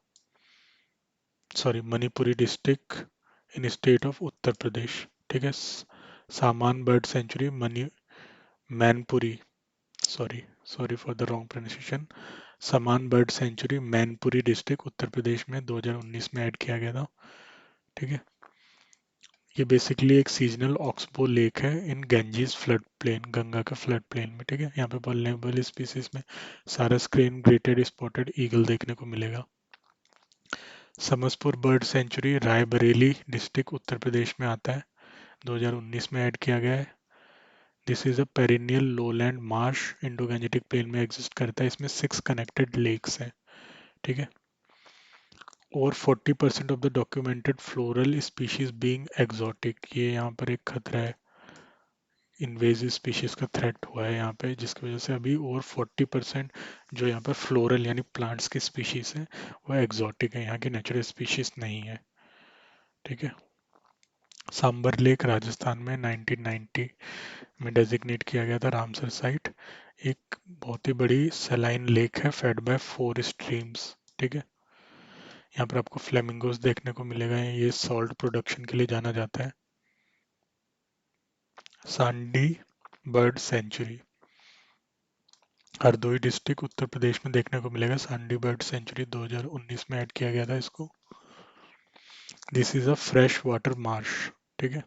sorry Manipuri district in state of Uttar Pradesh. ठीक है, Saman bird sanctuary Mani Mainpuri, sorry sorry for the wrong pronunciation, Saman bird sanctuary Mainpuri district Uttar Pradesh में 2019 में ऐड किया गया था। ठीक है, ये बेसिकली एक सीजनल ऑक्सबो लेक है इन गंजीज फ्लड प्लेन, गंगा का फ्लड प्लेन में। ठीक है, यहाँ पे वल्नरेबल स्पीसीज में सारस क्रेन, ग्रेटेड स्पॉटेड ईगल देखने को मिलेगा। Samaspur bird sanctuary Raebareli district Uttar Pradesh में आता है, 2019 में ऐड किया गया है। This is a perennial lowland marsh, Indo Gangetic plain में एग्जिस्ट करता है, इसमें 6 कनेक्टेड लेक्स हैं। ठीक है, और 40% of the documented floral species being exotic, ये यहाँ पर एक खतरा है, इन्वेजिव स्पीशीज का थ्रेट हुआ है यहाँ पे, जिसकी वजह से अभी और 40% जो यहाँ पर फ्लोरल यानी प्लांट्स की स्पीशीज है वो एक्सोटिक है, यहाँ की नेचुरल स्पीशीज नहीं है। ठीक है, सांबर लेक राजस्थान में 1990 में डेजिग्नेट किया गया था रामसर साइट, एक बहुत ही बड़ी सलाइन लेक है फेड बाय 4 स्ट्रीम्स। ठीक है, यहाँ पर आपको फ्लेमिंगोस देखने को मिलेगा, ये सॉल्ट प्रोडक्शन के लिए जाना जाता है। Sandi bird sanctuary Hardoi district Uttar Pradesh में देखने को मिलेगा, सांडी बर्ड सेंचुरी 2019 में ऐड किया गया था इसको। This is a fresh water Marsh. ठीक है,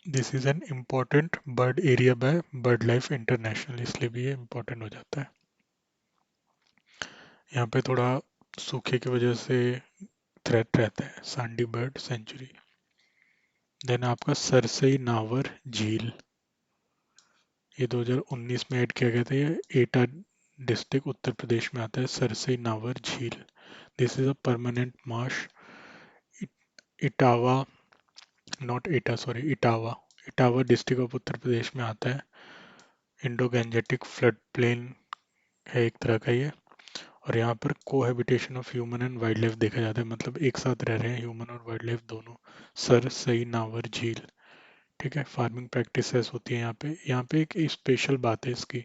this is an important bird area bye bird life international, इसलिए भी ये इम्पोर्टेंट हो जाता है। यहाँ पे थोड़ा सूखे की वजह से थ्रेट रहता है, सांडी बर्ड सेंचुरी। देन आपका सरसई नावर झील, ये 2019 में ऐड किया गया था, ये एटा डिस्ट्रिक्ट उत्तर प्रदेश में आता है, Sarsai Nawar Jheel. This is a permanent marsh, Etawah, not Etah sorry Etawah, Etawah district of Uttar Pradesh में आता है, इंडो गैंजेटिक फ्लड प्लेन है एक तरह का ये, और यहाँ पर cohabitation of human and wild life देखा जाता है, मतलब एक साथ रह रहे हैं ह्यूमन और वाइल्ड लाइफ दोनों, सर सई नावर झील। ठीक है, फार्मिंग प्रैक्टिसेस होती है यहाँ पे एक स्पेशल बात है इसकी,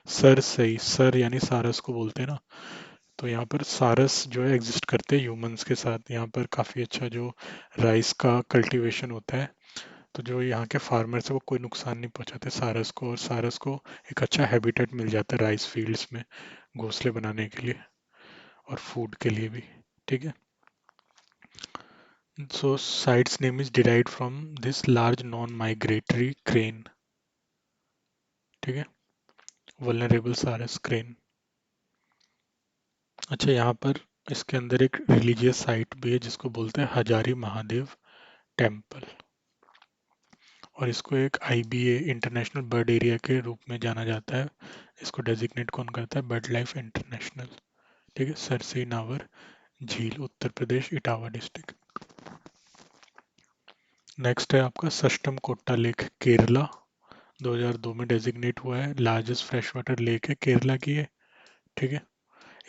सर सई, सर यानी सारस को बोलते हैं ना, तो यहाँ पर सारस जो है एग्जिस्ट करते हैं ह्यूमंस के साथ, यहाँ पर काफ़ी अच्छा जो राइस का कल्टीवेशन होता है, तो जो यहाँ के फार्मर्स है वो कोई नुकसान नहीं पहुंचाते सारस को, और सारस को एक अच्छा हैबिटेट मिल जाता है राइस फील्ड्स में घोंसले बनाने के लिए और फूड के लिए भी। ठीक है, so site's name is derived from this large non migratory crane. ठीक है, वल्नरेबल सारस क्रेन। अच्छा, यहाँ पर इसके अंदर एक रिलीजियस साइट भी है जिसको बोलते हैं हजारी महादेव टेम्पल, और इसको एक आईबीए इंटरनेशनल बर्ड एरिया के रूप में जाना जाता है, इसको डेजिग्नेट कौन करता है, बर्ड लाइफ इंटरनेशनल। ठीक है, सरसई नावर झील उत्तर प्रदेश इटावा डिस्ट्रिक्ट। नेक्स्ट है आपका सष्टम कोट्टा लेक केरला, 2002 में डेजिग्नेट हुआ है, लार्जेस्ट फ्रेश वाटर लेक है केरला की है। ठीक है,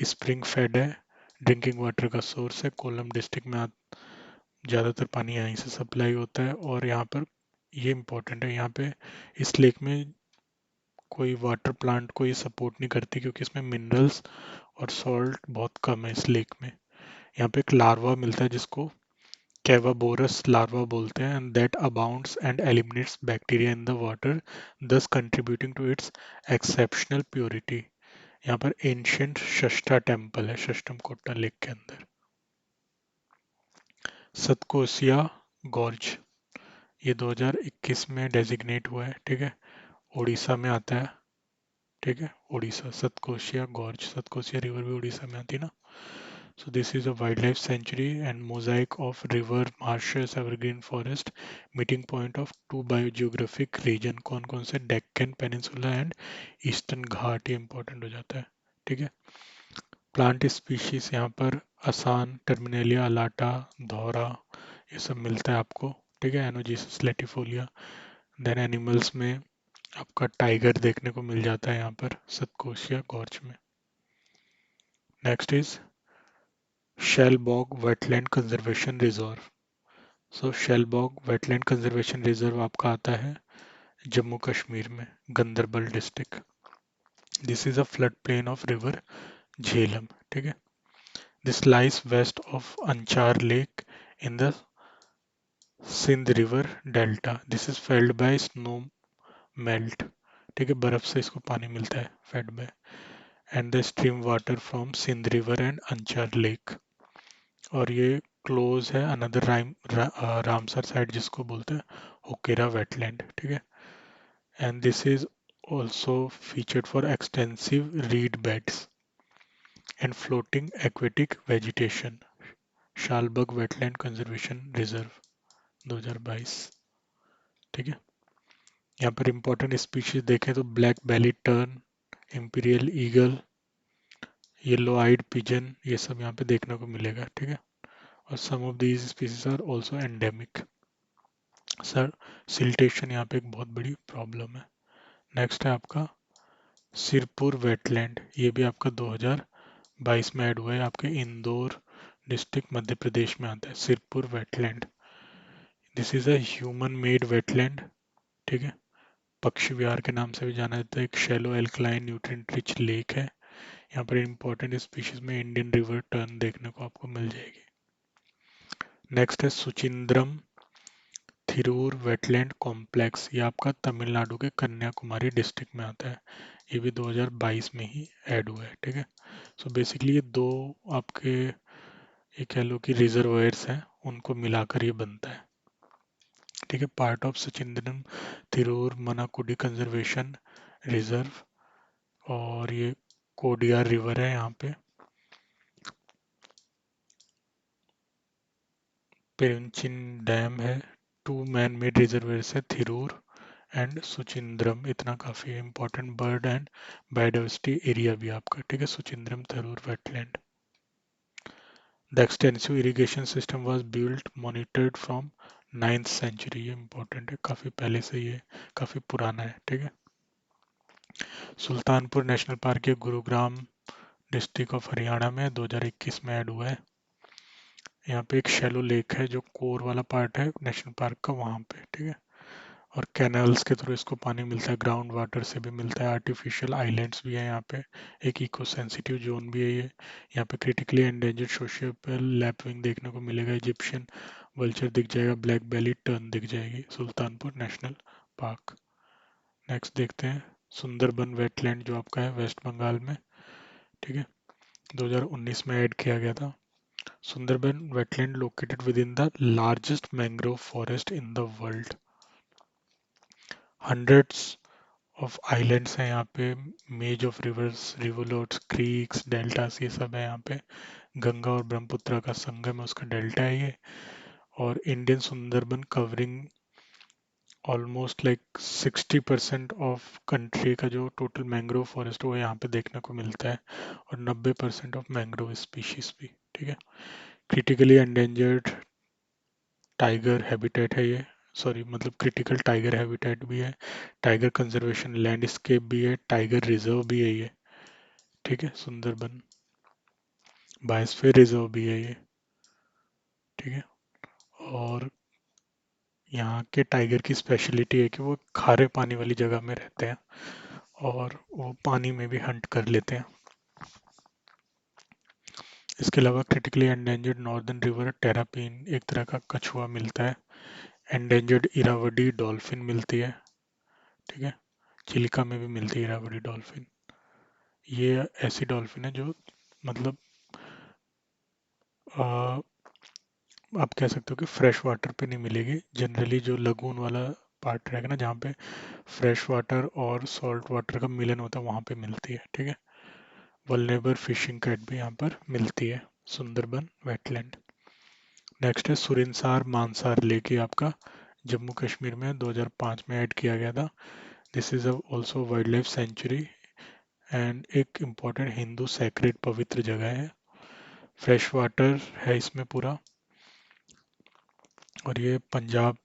स्प्रिंग फेड है, ड्रिंकिंग वाटर का सोर्स है, कोलम डिस्ट्रिक्ट में ज़्यादातर पानी यहीं से सप्लाई होता है, और यहाँ पर ये इम्पोर्टेंट है, यहाँ पे इस लेक में कोई वाटर प्लांट को ये सपोर्ट नहीं करती क्योंकि इसमें मिनरल्स और सॉल्ट बहुत कम है इस लेक में। यहाँ पे एक लार्वा मिलता है जिसको कैवाबोरस लार्वा बोलते हैं, and that abounds and eliminates bacteria in the water, thus contributing to its exceptional purity. यहाँ पर एंशियंट शस्टा टेम्पल है शस्टम कोट्टा लेक के अंदर। सतकोसिया गॉर्ज, ये 2021 में डेजिग्नेट हुआ है, ठीक है। उड़ीसा में आता है, ठीक है। उड़ीसा, सतकोसिया गॉर्ज, सतकोसिया रिवर भी उड़ीसा में आती है ना। So this is a wildlife sanctuary and mosaic of river, marshes, evergreen forest, meeting point of two biogeographic region। कौन कौन से? डेक्कन पेनिनसुला एंड ईस्टर्न घाट, ये इंपॉर्टेंट हो जाता है, ठीक है। प्लांट स्पीशीज यहाँ पर असान, टर्मिनेलिया अलाटा, धौरा, ये सब मिलता है आपको, ठीक है। एनोजीसस लेटिफोलिया। देन एनिमल्स में आपका टाइगर देखने को मिल जाता है यहाँ पर सतकोशिया गॉर्ज में। Next is Shallabug wetland conservation reserve. So Shallabug wetland conservation reserve आपका आता है जम्मू कश्मीर में, Ganderbal district. This is a flood plain of river Jhelum, ठीक है। This lies west of Anchar lake in the Sindh river delta. This is fed by snow melt, ठीक है, बर्फ से इसको पानी मिलता है, fed by, and the stream water from Sindh river and अंचार lake. और ये क्लोज है अनदर रामसर साइड जिसको बोलते हैं होकेरा वेटलैंड, ठीक है। And this is also featured for extensive reed beds and floating aquatic vegetation. Shallabug wetland conservation reserve 2022, ठीक है। यहाँ पर इंपॉर्टेंट स्पीशीज देखें तो black belly tern, imperial eagle, yellow eyed pigeon, ये सब यहाँ पे देखने को मिलेगा, ठीक है। और some of these species are also endemic. Sir siltation यहाँ पे एक बहुत बड़ी प्रॉब्लम है। नेक्स्ट है आपका सिरपुर वेटलैंड, ये भी आपका 2022 में ऐड हुआ है, आपके इंदौर डिस्ट्रिक्ट मध्य प्रदेश में आता है Sirpur wetland. This is a human made wetland, ठीक है। पक्षी विहार के नाम से भी जाना जाता है, एक shallow alkaline nutrient rich lake है। यहाँ पर इंपॉर्टेंट स्पीशीज में इंडियन रिवर टर्न देखने को आपको मिल जाएगी। नेक्स्ट है सुचिंद्रम थिरूर वेटलैंड कॉम्प्लेक्स, ये आपका तमिलनाडु के कन्याकुमारी डिस्ट्रिक्ट में आता है, ये भी 2022 में ही ऐड हुआ है, ठीक है। सो बेसिकली ये दो आपके, ये कह लो कि रिजर्वायर्स हैं, उनको मिलाकर ये बनता है, ठीक है। Part of Suchindram Theroor Manakudy conservation reserve. और ये कोडियार रिवर है यहाँ पे, पेरुंचिन डैम है, टू मैन मेड रिजर्वेयर्स है थिरूर एंड सुचिंद्रम। इतना काफी important bird and biodiversity area भी आपका, ठीक है, Suchindram Theroor wetland. The extensive irrigation system was built monitored from 9th century, ये इंपॉर्टेंट है, काफी पहले से ये काफी पुराना है, ठीक है। सुल्तानपुर नेशनल पार्क ये गुरुग्राम डिस्ट्रिक्ट ऑफ हरियाणा में 2021 में ऐड हुआ है। यहाँ पे एक शैलो लेक है जो कोर वाला पार्ट है नेशनल पार्क का, वहाँ पे, ठीक है। और कैनल्स के थ्रू इसको पानी मिलता है, ग्राउंड वाटर से भी मिलता है, आर्टिफिशियल आइलैंड्स भी हैं यहाँ पे, एक इको सेंसिटिव जोन भी है ये। यहाँ पे क्रिटिकली एंडेंजर्ड सोशियोपल लैपविंग देखने को मिलेगा, इजिप्शियन वल्चर दिख जाएगा, ब्लैक बेली टर्न दिख जाएगी सुल्तानपुर नेशनल पार्क। नेक्स्ट देखते हैं सुंदरबन वेटलैंड जो आपका है वेस्ट बंगाल में, ठीक है, 2019 में ऐड किया गया था। Sundarban wetland located with in the largest mangrove forest in the world. Hundreds of islands हैं यहाँ पे, मेज ऑफ रिवर्स, रिवरलोट्स, क्रीक्स, डेल्टास, ये सब है यहाँ पे। गंगा और ब्रह्मपुत्र का संगम है, उसका डेल्टा है ये। और Indian Sundarban covering almost like 60% of country का जो टोटल मैंग्रोव फॉरेस्ट वो यहाँ पे देखने को मिलता है, और 90% ऑफ मैंग्रोव स्पीशीज भी, ठीक है। क्रिटिकली एंडेंजर्ड टाइगर हैबिटेट है ये, सॉरी मतलब क्रिटिकल टाइगर हैबिटेट भी है, टाइगर कंजर्वेशन लैंडस्केप भी है, टाइगर रिजर्व भी है ये, ठीक है। सुंदरबन बायोस्फीयर रिजर्व भी है ये, ठीक है। और यहाँ के टाइगर की स्पेशलिटी है कि वो खारे पानी वाली जगह में रहते हैं, और वो पानी में भी हंट कर लेते हैं। इसके अलावा क्रिटिकली एंडेंजर्ड नॉर्दर्न रिवर टेरापीन एक तरह का कछुआ मिलता है। एंडेंजर्ड इरावदी डॉल्फिन मिलती है। ठीक है, चिलिका में भी मिलती है इरावदी डॉल्फिन। ये ऐसी डॉल्फिन है जो मतलब अ, आप कह सकते हो कि फ्रेश वाटर पे नहीं मिलेगी। जनरली जो लगून वाला पार्ट रहेगा ना, जहाँ पे फ्रेश वाटर और सॉल्ट वाटर का मिलन होता है, वहाँ पे मिलती है। ठीक है, वल्नरेबल फिशिंग कैट भी यहाँ पर मिलती है, सुंदरबन वेटलैंड। नेक्स्ट है सुरिनसार मानसार लेक, ये आपका जम्मू कश्मीर में 2005 में ऐड किया गया था। This is also wild life century and एक इम्पॉर्टेंट हिंदू सैक्रेड पवित्र जगह है। फ्रेश वाटर है इसमें पूरा, और ये पंजाब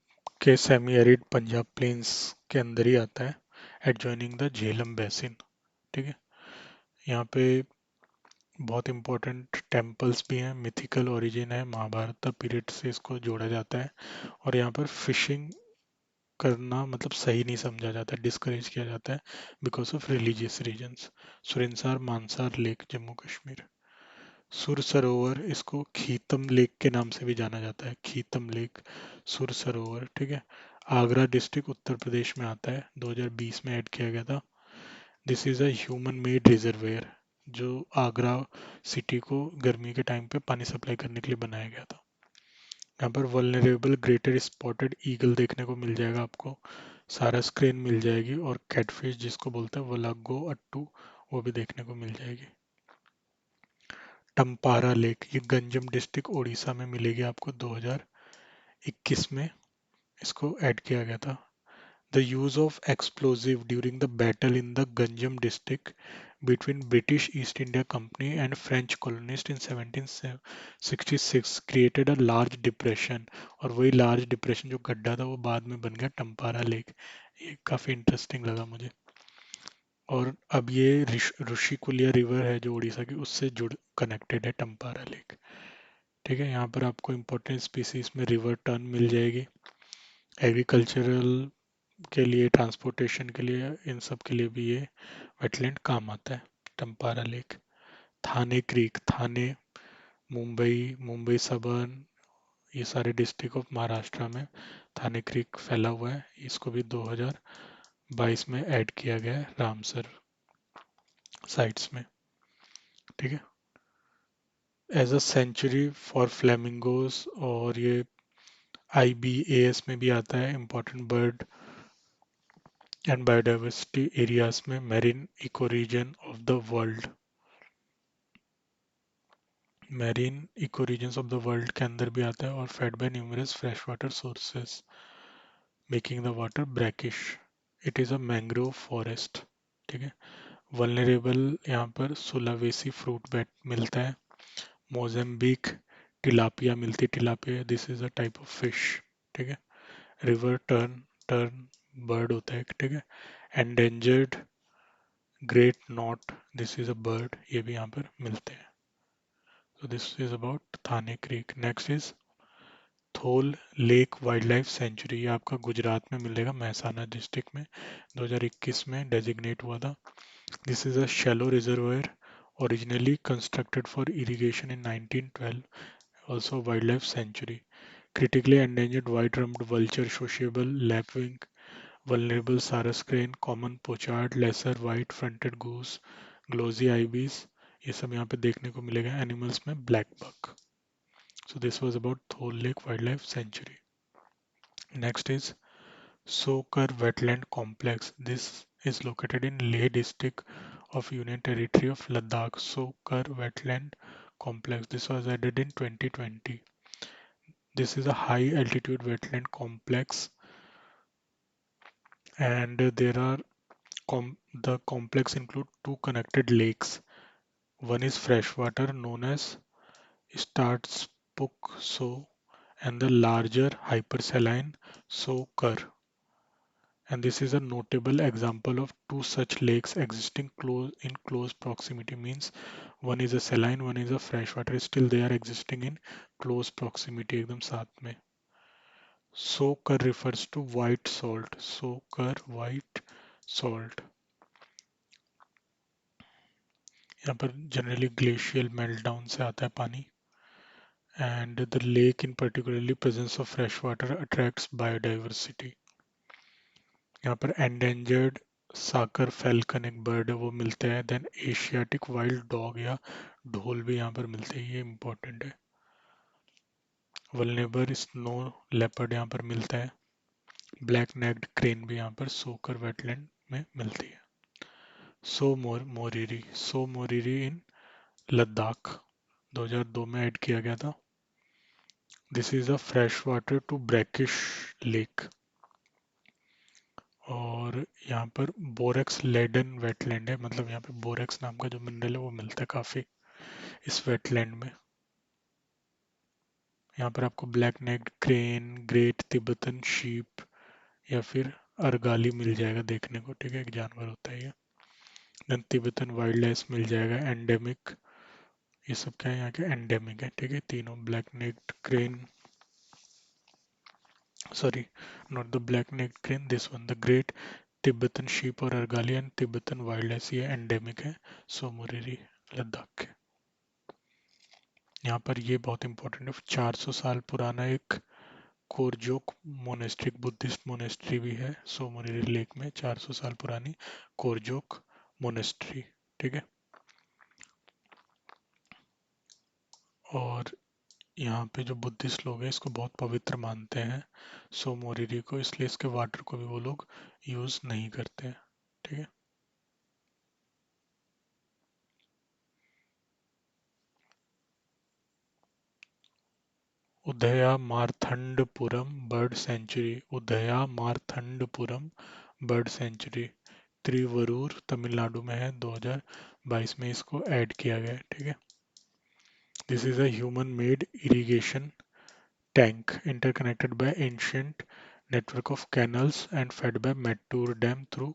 के सेमी एरिड पंजाब प्लेन्स के अंदर ही आता है, एडजॉइनिंग द झेलम बेसिन। ठीक है, यहाँ पे बहुत इंपॉर्टेंट टेम्पल्स भी हैं, मिथिकल ओरिजिन है, महाभारत पीरियड से इसको जोड़ा जाता है। और यहाँ पर फिशिंग करना मतलब सही नहीं समझा जाता, डिस्करेज किया जाता है because of religious reasons. Surinsar Mansar lake Jammu Kashmir. Sur Sarovar, इसको खीतम लेक के नाम से भी जाना जाता है, खीतम लेक, सुर सरोवर। ठीक है, आगरा डिस्ट्रिक्ट उत्तर प्रदेश में आता है, 2020 में ऐड किया गया था। This is a human made reservoir, जो आगरा सिटी को गर्मी के टाइम पे पानी सप्लाई करने के लिए बनाया गया था। यहाँ पर वल्नरेबल ग्रेटर स्पॉटेड ईगल देखने को मिल जाएगा आपको, सारस क्रेन मिल जाएगी, और कैटफिश जिसको बोलते हैं वलागो अट्टू, वो भी देखने को मिल जाएगी। टम्पारा लेक, ये गंजम डिस्ट्रिक्ट उड़ीसा में मिलेगी आपको, 2021 में इसको ऐड किया गया था। The use of explosive during the battle in the Ganjam district between British East India Company and French colonists in 1766 created a large depression, और वही लार्ज डिप्रेशन जो गड्ढा था वो बाद में बन गया टम्पारा लेक। ये काफ़ी इंटरेस्टिंग लगा मुझे। और अब ये ऋषिकुलिया रिवर है जो उड़ीसा की, उससे जुड़ कनेक्टेड है टम्पारा लेक। ठीक है, यहाँ पर आपको इम्पोर्टेंट स्पीसीज में रिवर टर्न मिल जाएगी। एग्रीकल्चरल के लिए, ट्रांसपोर्टेशन के लिए, इन सब के लिए भी ये वेटलैंड काम आता है, टम्पारा लेक। थाने क्रीक, थाने मुंबई, मुंबई सबर्न, ये सारे डिस्ट्रिक्ट ऑफ महाराष्ट्र में थाने क्रीक फैला हुआ है। इसको भी 2022 में ऐड किया गया है रामसर साइट्स में। ठीक है, as a sanctuary for flamingos, और ये IBAS में भी आता है, important bird and biodiversity areas में, marine ecoregion of the world, marine ecoregions of the world के अंदर भी आता है, और fed by numerous fresh water sources making the water brackish. It is a mangrove forest. ठीक है, वल्नरेबल यहाँ पर सुलावेसी फ्रूट बैट मिलता है, मोजेम्बिक टिलापिया मिलती है, tilapia this is a type of fish. ठीक है, रिवर टर्न, टर्न बर्ड होता है। ठीक है, endangered great not, this is a bird, ये भी यहाँ पर मिलते हैं। So this is about Thane creek. Next is Thol lake wild life century, ये आपका गुजरात में मिलेगा, महसाना डिस्ट्रिक्ट में, 2021 में डेजिग्नेट हुआ था। This is a shallow reservoir originally constructed for irrigation in 1912, also wildlife sanctuary. Critically endangered white-rumped vulture, sociable lapwing, vulnerable sarus crane, common pochard, lesser white-fronted goose, glossy ibis, ये सब यहाँ पे देखने को मिलेगा। एनिमल्स में black buck. So this was about Thol Lake Wildlife Sanctuary. Next is Sokar Wetland Complex. This is located in Leh district of Union Territory of Ladakh. Sokar Wetland Complex. This was added in 2020. This is a high altitude wetland complex, and there are the complex include two connected lakes. One is freshwater known as Startspuk So, and the larger hypersaline Sokar. And this is a notable example of two such lakes existing close proximity. Means one is a saline, one is a freshwater. Still they are existing in close proximity, एकदम साथ में. Soakar refers to white salt. Soakar, white salt. यहाँ पर generally glacial meltdown से आता है पानी। And the lake in particularly presence of fresh water attracts biodiversity. यहाँ पर एंडेंजर्ड साकर फैल्कन एक बर्ड है वो मिलते हैं। देन एशियाटिक वाइल्ड डॉग या ढोल भी यहाँ पर मिलते हैं, ये इम्पोर्टेंट है। वल्नेबर स्नो लेपर्ड यहाँ पर मिलता है। ब्लैक नेक्ड क्रेन भी यहाँ पर सोकर वेटलैंड में मिलती है। सो मोरिरी इन लद्दाख 2002 में ऐड किया गया था। This is a fresh water to brackish lake. और यहाँ पर बोरेक्स लेडन वेटलैंड है, मतलब यहाँ पे बोरेक्स नाम का जो मिनरल है वो मिलता है काफी इस वेटलैंड में। यहाँ पर आपको black necked crane, great Tibetan sheep या फिर अर्गाली मिल जाएगा देखने को, ठीक है, एक जानवर होता है ये। देन तिब्बतन वाइल्ड लाइफ मिल जाएगा, एंडेमिक, ये सब क्या है यहाँ के एंडेमिक है, ठीक है, तीनों। Black necked crane, sorry, not the black necked crane, this one the great Tibetan sheep और argali and Tibetan wild life, ये एंडेमिक है सोमोरिरी लद्दाख के। यहाँ पर ये बहुत इंपॉर्टेंट है, 400 साल पुराना एक कोरजोक मोनेस्ट्री, बुद्धिस्ट मोनेस्ट्री भी है सोमोरिरी लेक में, 400 साल पुरानी कोरजोक मोनेस्ट्री, ठीक है। और यहाँ पे जो बुद्धिस्ट लोग हैं इसको बहुत पवित्र मानते हैं सोमोरिरी को, इसलिए इसके वाटर को भी वो लोग यूज नहीं करते हैं, ठीक है। उदया मारथंडपुरम बर्ड सेंचुरी, उदया मारथंडपुरम बर्ड सेंचुरी त्रिवरूर तमिलनाडु में है, 2022 में इसको ऐड किया गया है, ठीक है। This is a human made irrigation tank interconnected by ancient network of canals and fed by Mettur Dam through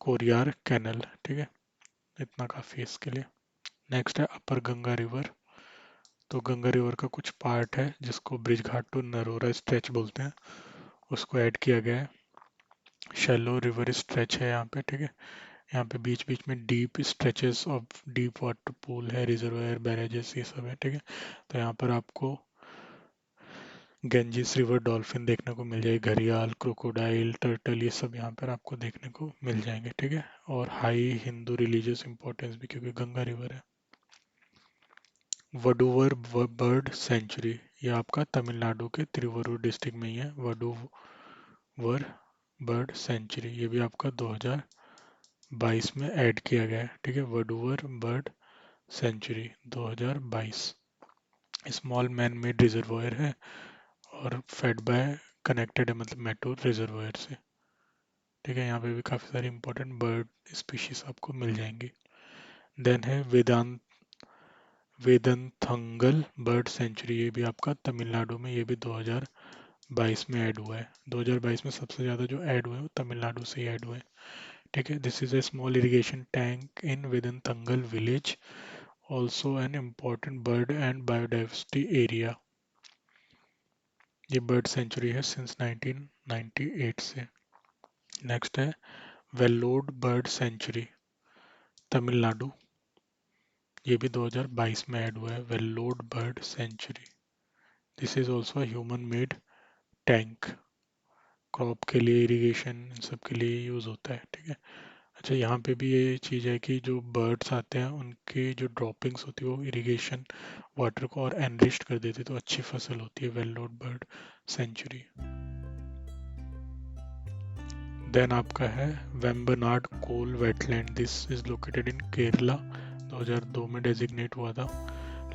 Koraiyar canal, ठीक है। इतना काफी है इसके लिए। नेक्स्ट है अपर गंगा रिवर। तो गंगा रिवर का कुछ पार्ट है जिसको ब्रिज घाट टू नरोरा स्ट्रेच बोलते हैं, उसको ऐड किया गया है। शैलो रिवर स्ट्रेच है यहाँ पे, ठीक है। यहाँ पे बीच बीच में deep stretches of deep water pool है, रिजर्वायर, बैरेजेस, ये सब है, ठीक है। तो यहाँ पर आपको गेंजिस रिवर डॉल्फिन देखने को मिल जाएगी, घड़ियाल, क्रोकोडाइल, टर्टल, ये सब यहाँ पर आपको देखने को मिल जाएंगे, ठीक है। और हाई हिंदू रिलीजियस इंपॉर्टेंस भी, क्योंकि गंगा रिवर है। वडुवर बर्ड सेंचुरी, ये आपका तमिलनाडु के तिरुवरूर डिस्ट्रिक्ट में ही है, वडुवर बर्ड सेंचुरी, ये भी आपका 2022 में ऐड किया गया है, ठीक है। Vaduvur bird sanctuary 2022 small man made reservoir है और फेड बाय कनेक्टेड है, मतलब मेट्रो रिजर्वायर से, ठीक है। यहाँ पे भी काफ़ी सारी इंपॉर्टेंट बर्ड स्पीशीज आपको मिल जाएंगी। देन है वेदंथंगल बर्ड सेंचुरी, ये भी आपका तमिलनाडु में, ये भी 2022 में ऐड हुआ है। 2022 में सबसे ज़्यादा जो ऐड हुए हैं वो तमिलनाडु से ही ऐड हुए हैं, ठीक है। This is a small irrigation tank in Vedantangal village, also an important bird and biodiversity area। ये बर्ड सेंचुरी है सिंस 1998 से। नेक्स्ट है वेल्लोड बर्ड सेंचुरी तमिलनाडु, ये भी 2022 में ऐड हुआ है, Vellode bird sanctuary. This is also human made tank, crop के लिए, इरिगेशन, इन सब के लिए यूज़ होता है, ठीक है। अच्छा, यहाँ पे भी ये चीज़ है कि जो बर्ड्स आते हैं उनके जो ड्रॉपिंग्स होती है वो इरिगेशन वाटर को और एनरिच्ड कर देती है, तो अच्छी फसल होती है, वेल्लोड बर्ड सेंचुरी। देन आपका है Vembanad Kol wetland, this is located in Kerala, 2002 में डेजिग्नेट हुआ था।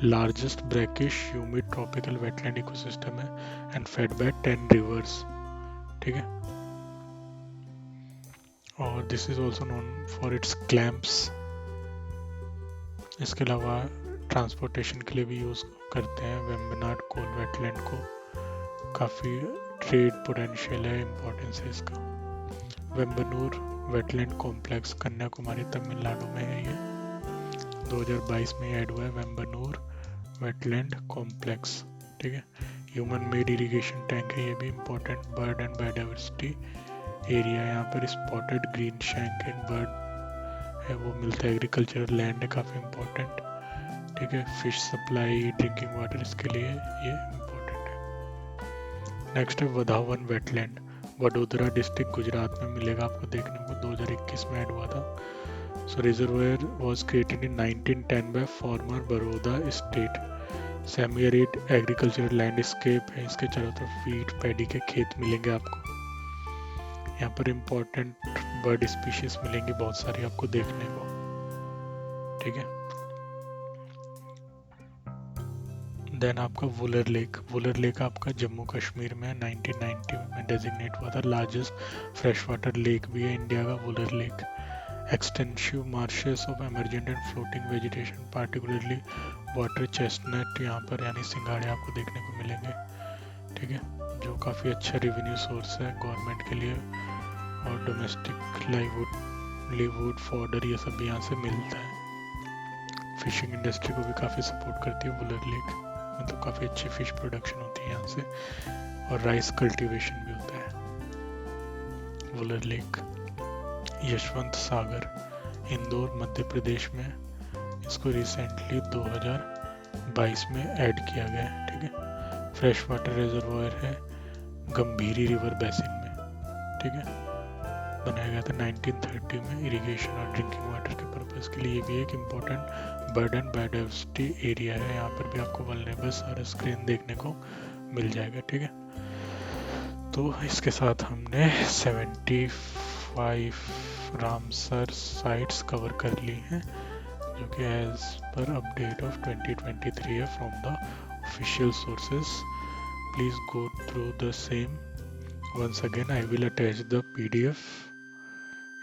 Largest brackish humid tropical wetland ecosystem है एंड फेड बाय 10 रिवर्स, ठीक है। और this is also known for its clamps. इसके अलावा ट्रांसपोर्टेशन के लिए भी यूज़ करते हैं वेम्बनाड कोल वेटलैंड को, काफ़ी ट्रेड पोटेंशियल है, इम्पोर्टेंस है इसका। वेम्बनूर वेटलैंड कॉम्प्लेक्स कन्याकुमारी तमिलनाडु में है, ये 2022 में ऐड हुआ है, वेम्बनूर वेटलैंड कॉम्प्लेक्स, ठीक है। ह्यूमन मेड इरिगेशन टैंक है, ये भी important bird and biodiversity area है। यहाँ पर spotted green shank and bird है वो मिलता है, एग्रीकल्चरल लैंड है काफ़ी इम्पोर्टेंट। ठीक है, फिश सप्लाई, ड्रिंकिंग वाटर, इसके लिए ये इम्पोर्टेंट है। नेक्स्ट है वधावन वेटलैंड, वडोदरा डिस्ट्रिक्ट गुजरात में मिलेगा आपको देखने को, 2021 में ऐड हुआ था। So reservoir was created in 1910 by former Baroda state, semi arid agricultural landscape है, इसके चारों तरफ वीट पैडी के खेत मिलेंगे आपको। यहाँ पर इम्पोर्टेंट बर्ड स्पीशीज मिलेंगी बहुत सारी आपको देखने को। ठीक है, देन आपका वुलर लेक, वुलर लेक आपका जम्मू कश्मीर में 1990 में डेजिग्नेट हुआ था, लार्जेस्ट फ्रेश वाटर लेक भी है इंडिया का Wular lake. Extensive marches of emergent and floating vegetation, particularly water chestnut यहाँ पर यानी सिंघाड़े आपको देखने को मिलेंगे। ठीक है, जो काफ़ी अच्छा रेवेन्यू सोर्स है गवर्नमेंट के लिए, और डोमेस्टिक लाइववुड फॉडर ये सब यहाँ से मिलता है। फिशिंग इंडस्ट्री को भी काफ़ी सपोर्ट करती है वुलर लेक, मतलब काफ़ी अच्छी फिश प्रोडक्शन होती है यहाँ से, और राइस कल्टीवेशन भी होता है। वुलर लेक, यशवंत सागर, इंदौर मध्य प्रदेश में, इसको रिसेंटली 2022 में ऐड किया गया है। ठीक है, फ्रेश वाटर रिजर्वायर है गंभीरी रिवर बेसिन में। ठीक है, बनाया गया था 1930 में इरिगेशन और ड्रिंकिंग वाटर के पर्पज़ के लिए। ये भी एक important bird and biodiversity area है, यहाँ पर भी आपको वल्नरेबल सारा स्क्रीन देखने को मिल जाएगा। ठीक है, तो इसके साथ हमने 75 रामसर साइट्स कवर कर ली हैं, जो कि एज पर अपडेट ऑफ 2023 है from the official sources. Please go through the same. Once again, I will attach the PDF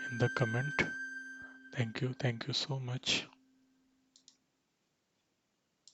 in the comment. Thank you so much.